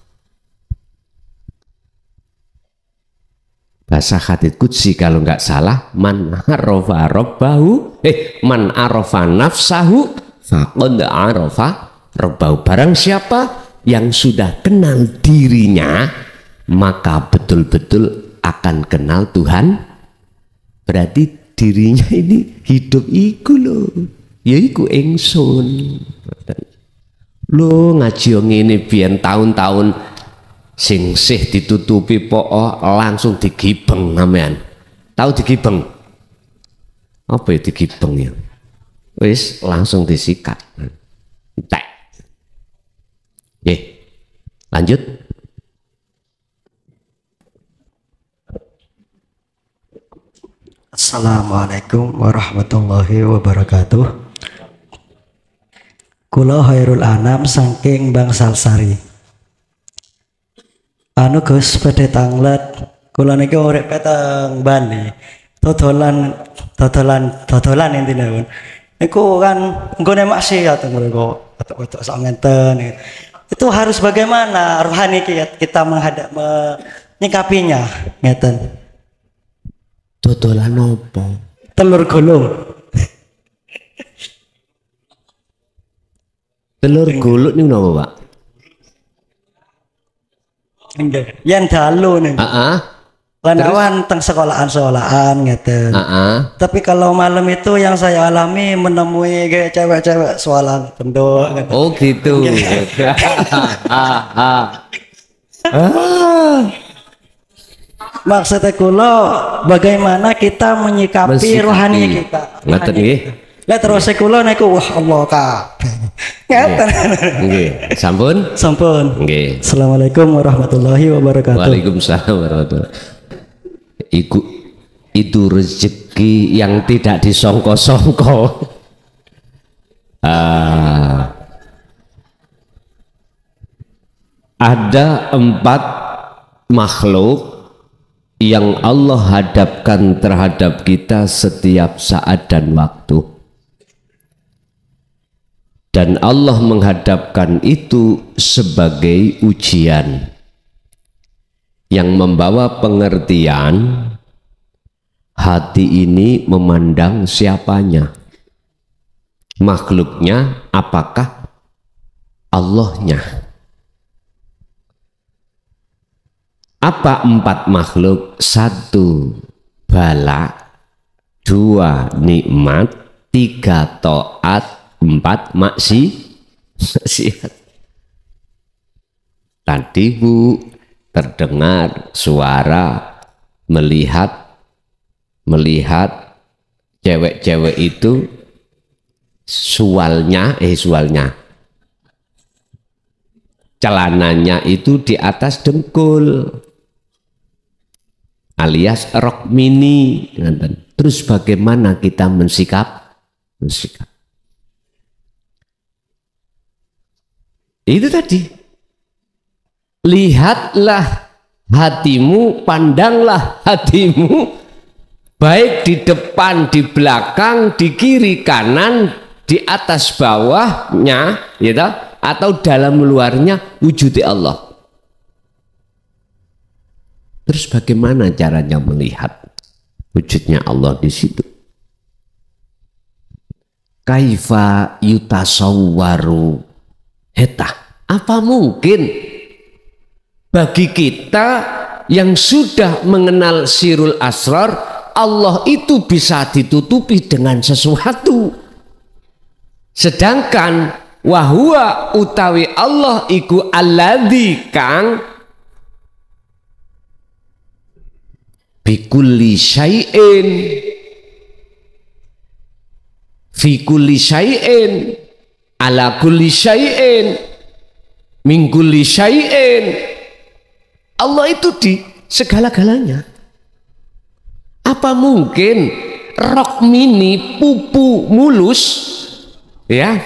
Bahasa hadits qudsi kalau nggak salah, man arafa rabbahu man arafa nafsahu faqad arafa rabbahu. Barang siapa yang sudah kenal dirinya maka betul-betul akan kenal Tuhan. Berarti dirinya ini hidup iku lho, ya iku ingsun. Lho ngaji ngene biyen tahun-tahun sing sih ditutupi pokok langsung digibeng sampean. Tahu digibeng? Apa ya digibeng ya? Wis langsung disikat. Entek. Lanjut. Assalamualaikum warahmatullahi wabarakatuh. Kula Khairul Anam saking Bangsal Sari. Anu Gus badhe tanglet kula niki urip peteng Bali. Dodolan intine pun. Niku kan nggone maksiat mereka kata-kata sak ngenten. Itu harus bagaimana rohani kita menyikapinya ngeten. Dodolan apa? Telur gulung. Telur gulung niku napa, Pak? Nggih, yen dalu niku. Heeh. Lan awan teng sekolahan ngeten. Tapi kalau malam itu yang saya alami menemui kayak cewek-cewek soalan pendok. Oh gitu. Maksudnya kula bagaimana kita menyikapi rohani kita. Ngeten nggih. Lah terus kula niku wah Allah kabeh. Ngeten. Nggih. Sampun? Sampun. Nggih. Assalamualaikum warahmatullahi wabarakatuh. Waalaikumsalam warahmatullahi. Itu rezeki yang tidak disongko-songko. Ada 4 makhluk yang Allah hadapkan terhadap kita setiap saat dan waktu. Dan Allah menghadapkan itu sebagai ujian yang membawa pengertian hati ini memandang siapanya, makhluknya apakah Allahnya. Apa 4 makhluk? 1 bala, 2 nikmat, 3 taat, 4 maksiat. Tadi Bu terdengar suara melihat cewek-cewek itu celananya itu di atas dengkul alias rok mini. Terus bagaimana kita mensikap? Itu tadi. Lihatlah hatimu, pandanglah hatimu, baik di depan, di belakang, di kiri, kanan, di atas bawahnya, gitu, atau dalam luarnya wujud Allah. Terus bagaimana caranya melihat wujudnya Allah di situ? Kaifa yutasawwaru heta. Apa mungkin bagi kita yang sudah mengenal sirul asrar, Allah itu bisa ditutupi dengan sesuatu. Sedangkan wahwa utawi Allah iku alladzi kang bikulli syai'in fi kulli syai'in ala kulli syai'in min kulli syai'in. Allah itu di segala-galanya. Apa mungkin rok mini pupu mulus ya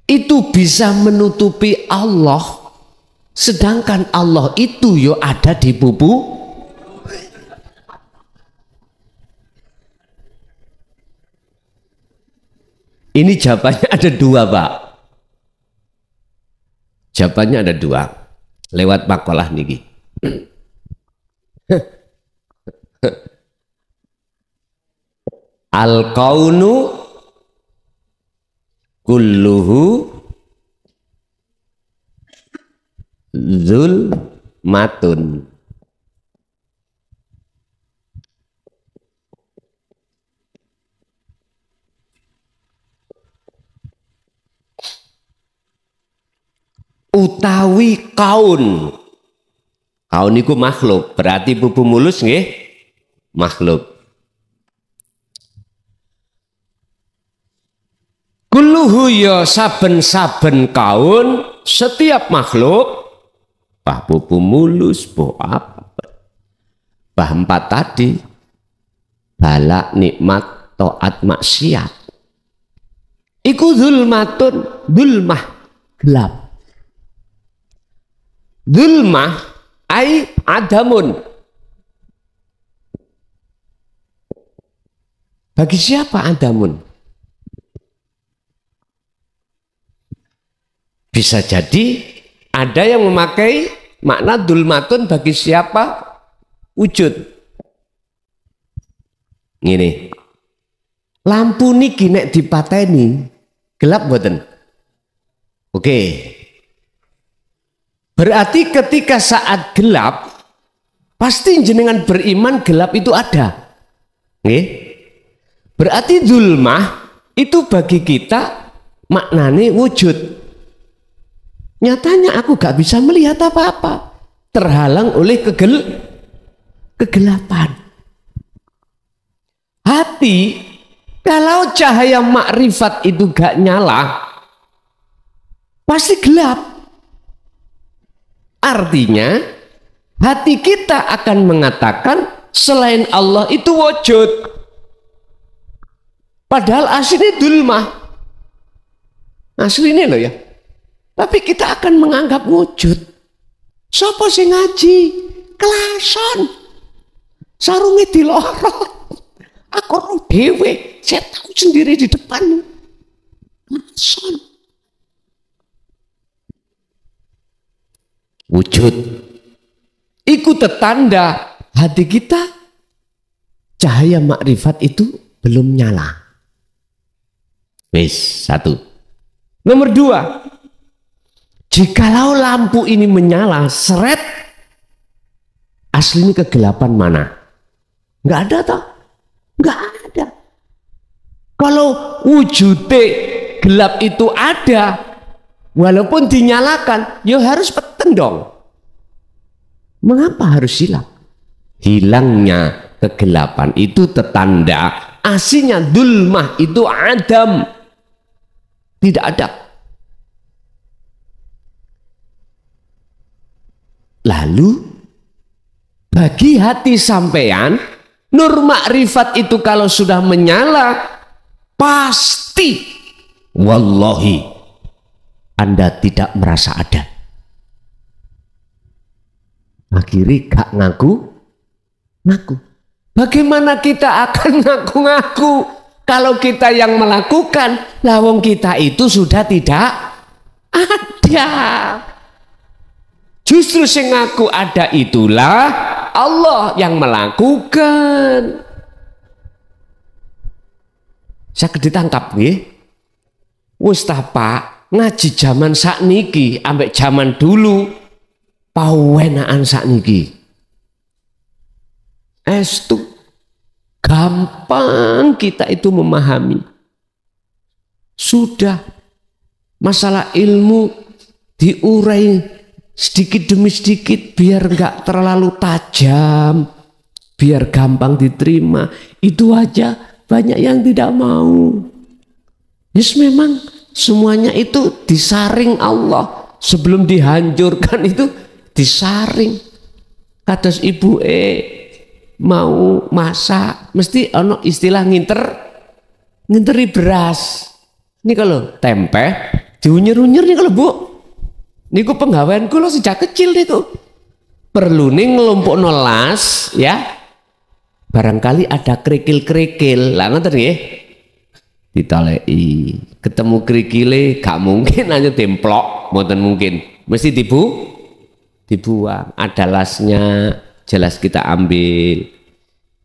itu bisa menutupi Allah, sedangkan Allah itu yo ada di pupu? Ini jawabannya ada dua, Pak. Jawabannya ada dua. Lewat makalah niki. Al-kaunu kulluhu zulmatun. Utawi kaun. Kaun niku makhluk, berarti pupu mulus nggih makhluk. Kulluhu ya saben-saben kaun, setiap makhluk, bah pupu mulus, apa, bah empat tadi, balak, nikmat, taat, maksiat. Iku zulmatun, zulmah, gelap. Zulmah ai adamun. Bagi siapa adamun? Bisa jadi ada yang memakai makna zulmatun bagi siapa wujud. Gini, lampu niki nek dipateni gelap mboten? Oke. Berarti ketika saat gelap, pasti jenengan beriman gelap itu ada. Nggih? Berarti zulmah itu bagi kita maknane wujud. Nyatanya aku gak bisa melihat apa-apa, terhalang oleh kegelapan. Hati, kalau cahaya makrifat itu gak nyala, pasti gelap. Artinya hati kita akan mengatakan selain Allah itu wujud, padahal aslinya dulmah, aslinya loh ya. Tapi kita akan menganggap wujud. Sopo sing ngaji kelason sarunge dilorot, aku roh dewe, saya tahu sendiri di depan kelason. Wujud iku tetanda hati kita cahaya makrifat itu belum nyala. Wis, satu. Nomor dua, jikalau lampu ini menyala seret, aslinya kegelapan mana? Nggak ada toh? Nggak ada. Kalau wujudnya gelap itu ada, walaupun dinyalakan, ya harus peten dong. Mengapa harus hilang? Hilangnya kegelapan itu tetanda aslinya dulmah itu adam, tidak ada. Lalu bagi hati sampean, nur makrifat itu kalau sudah menyala, pasti wallahi Anda tidak merasa ada. Akhirnya gak ngaku. Bagaimana kita akan ngaku-ngaku kalau kita yang melakukan, lawang kita itu sudah tidak ada. Justru sing ngaku ada itulah Allah yang melakukan. Saya ditangkap nih. Wis ta Pak, ngaji zaman sakniki ambek zaman dulu pawenaan sakniki. Estu gampang kita itu memahami. Sudah masalah ilmu diurai sedikit demi sedikit biar enggak terlalu tajam, biar gampang diterima. Itu aja banyak yang tidak mau. Yes, memang semuanya itu disaring Allah. Sebelum dihancurkan itu disaring. Kados ibu mau masak mesti ono istilah nginteri beras. Ini kalau tempe diunyer-unyer nih kalau Bu. Niku penggawean kula sejak kecil itu. Perlu nih ngelompokno las ya. Barangkali ada kerikil-kerikil. Lah ngoten nggih. ditaleki. Ketemu kerikile gak mungkin hanya templok, mboten mungkin. Mesti dibuang. Ada lasnya, jelas kita ambil,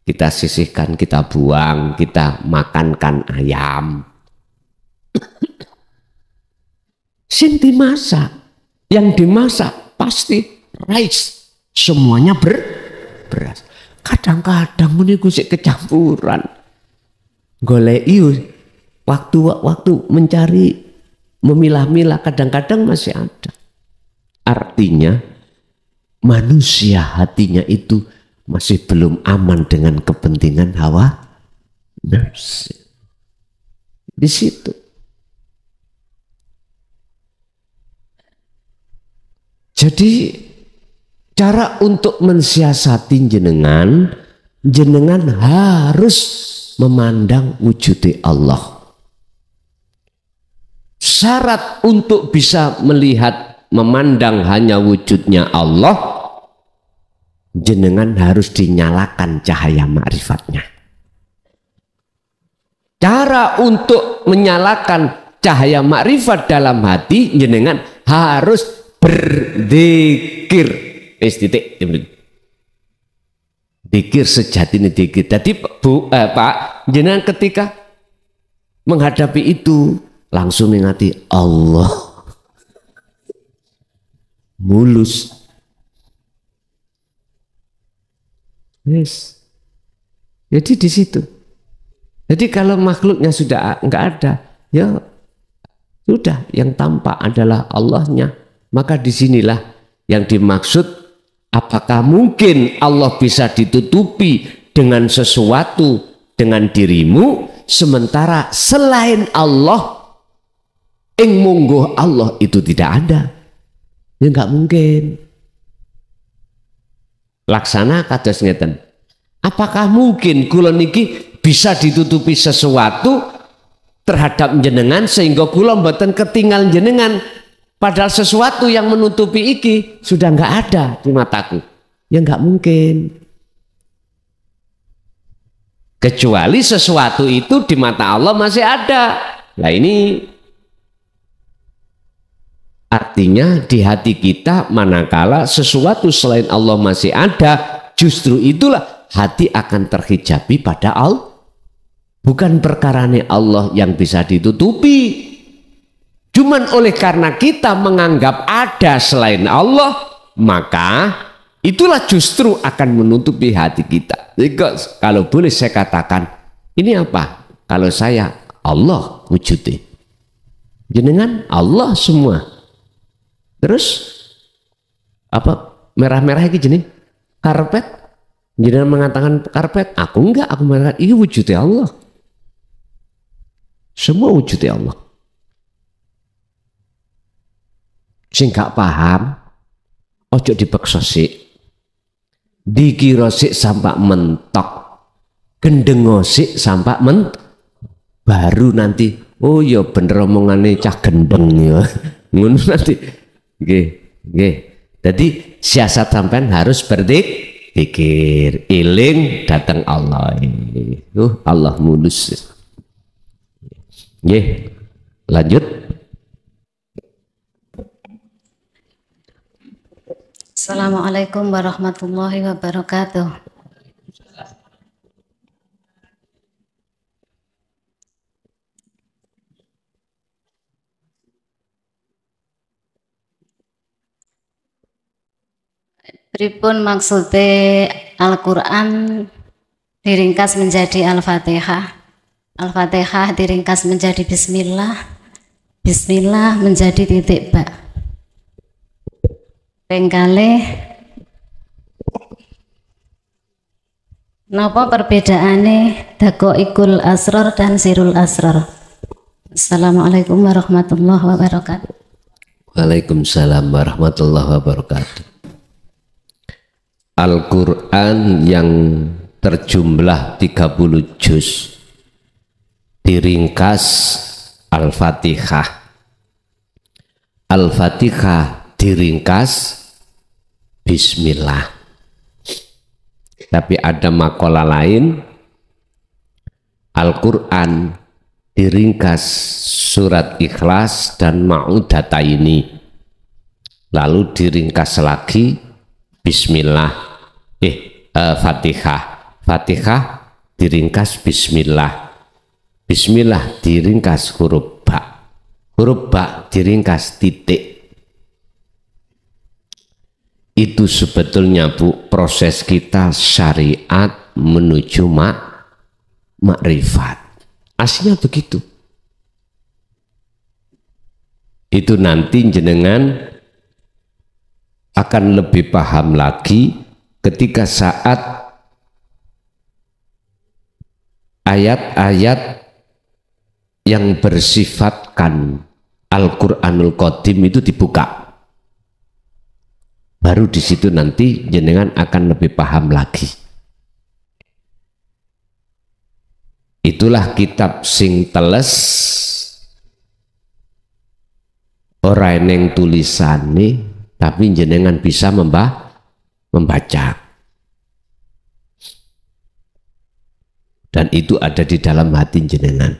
kita sisihkan, kita buang, kita makankan ayam. Sing dimasak, yang dimasak pasti rice, semuanya beras. Kadang-kadang meniku sik kecampuran. Goleki waktu mencari, memilah-milah, kadang-kadang masih ada. Artinya manusia hatinya itu masih belum aman dengan kepentingan hawa nafsu. Di situ. Jadi cara untuk mensiasati jenengan harus memandang wujud Allah. Syarat untuk bisa melihat, memandang hanya wujudnya Allah, jenengan harus dinyalakan cahaya ma'rifatnya. Cara untuk menyalakan cahaya ma'rifat dalam hati, jenengan harus berzikir. Zikir sejati ini zikir. Jadi Pak, jenengan ketika menghadapi itu langsung mengingati Allah. Mulus. Yes. Jadi di situ. Jadi kalau makhluknya sudah enggak ada, ya sudah, yang tampak adalah Allahnya. Maka disinilah yang dimaksud, apakah mungkin Allah bisa ditutupi dengan sesuatu dengan dirimu, sementara selain Allah, ing mungguh Allah itu tidak ada. Ya enggak mungkin. Laksana kados ngeten. Apakah mungkin kula niki bisa ditutupi sesuatu terhadap jenengan sehingga kula mboten ketinggal jenengan? Padahal sesuatu yang menutupi iki sudah enggak ada di mataku. Ya enggak mungkin. Kecuali sesuatu itu di mata Allah masih ada. Nah ini artinya di hati kita manakala sesuatu selain Allah masih ada, justru itulah hati akan terhijabi pada Allah. Bukan perkarane Allah yang bisa ditutupi. Cuman oleh karena kita menganggap ada selain Allah, maka itulah justru akan menutupi hati kita. Jadi kalau boleh saya katakan, ini apa? Kalau saya Allah wujudnya, jenengan Allah semua. Terus apa merah-merah ini jenis karpet? Jenengan mengatakan karpet, aku enggak, aku mengatakan ini wujudnya Allah. Semua wujudnya Allah. Sing gak paham, ojo dipaksa sik, dikira sik sampai mentok, gendengo sik sampai mentok, baru nanti oh ya bener omongane cah gendeng ya, ngono nanti, nggih. Jadi siasat sampean harus berzikir, iling datang Allah, Allah mulus, nggih. Lanjut. Assalamualaikum warahmatullahi wabarakatuh. Pripun maksudnya Al-Quran diringkas menjadi Al-Fatihah, Al-Fatihah diringkas menjadi Bismillah, Bismillah menjadi titik ba. Pengkale napa perbedaane Daqaiqul Asrar dan Sirul Asrar? Assalamualaikum warahmatullahi wabarakatuh. Waalaikumsalam warahmatullahi wabarakatuh. Al-Quran yang terjumlah 30 juz diringkas Al-Fatihah. Al-Fatihah diringkas Bismillah. Tapi ada makalah lain, Al-Quran diringkas surat Ikhlas dan Ma'udataini, lalu diringkas lagi Bismillah, Fatihah diringkas Bismillah, Bismillah diringkas huruf ba diringkas titik. Itu sebetulnya Bu, proses kita syariat menuju makrifat. Aslinya begitu. Itu nanti jenengan akan lebih paham lagi ketika saat ayat-ayat yang bersifatkan Al-Qur'anul Qadim itu dibuka. Baru di situ nanti jenengan akan lebih paham lagi. Itulah kitab sing teles ora eneng tulisane, tapi jenengan bisa membaca. Dan itu ada di dalam hati jenengan.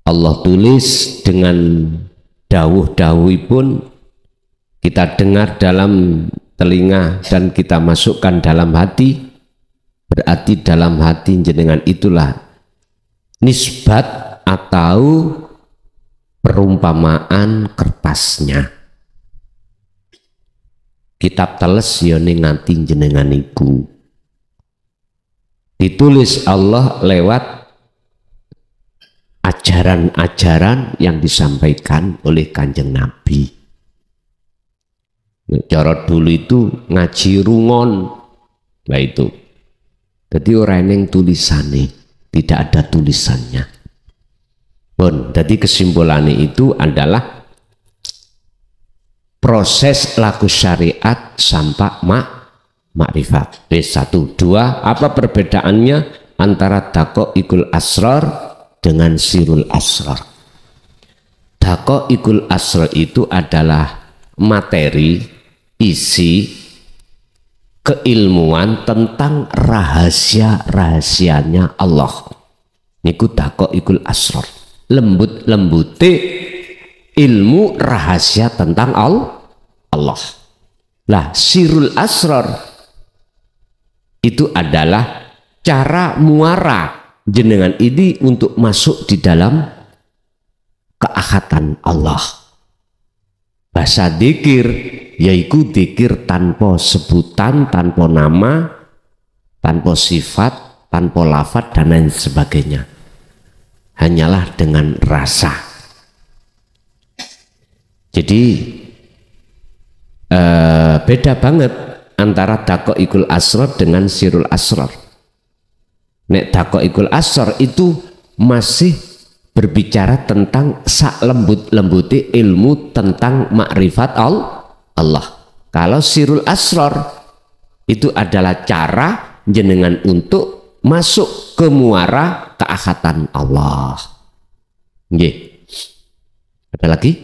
Allah tulis dengan dawuh-dawuhipun, kita dengar dalam telinga dan kita masukkan dalam hati, berarti dalam hati jenengan itulah nisbat atau perumpamaan kertasnya. Kitab teles yone nganti jenengan iku ditulis Allah lewat ajaran-ajaran yang disampaikan oleh Kanjeng Nabi. Cara dulu itu ngaji rungon, nah itu. Jadi orang yang tulisannya tidak ada tulisannya. Bon, jadi kesimpulannya itu adalah proses laku syariat sampai makrifat. Satu, dua, apa perbedaannya antara Daqaiqul Asrar dengan Sirul Asrar? Daqaiqul Asrar itu adalah materi, isi, keilmuan tentang rahasia-rahasianya Allah. Niku Daqaiqul Asrar. Lembut-lembute ilmu rahasia tentang Allah. Lah, Sirul Asrar itu adalah cara muara jenengan ini untuk masuk di dalam keahatan Allah. Bahasa dzikir yaitu dzikir tanpa sebutan, tanpa nama, tanpa sifat, tanpa lafaz dan lain sebagainya. Hanyalah dengan rasa. Jadi beda banget antara Daqaiqul Asrar dengan Sirul Asrar. Nek Daqaiqul Asrar itu masih berbicara tentang sak lembut-lembuti ilmu tentang makrifat Allah. Kalau Sirul Asrar itu adalah cara jenengan untuk masuk ke muara keahatan Allah. Nggih. Ada lagi?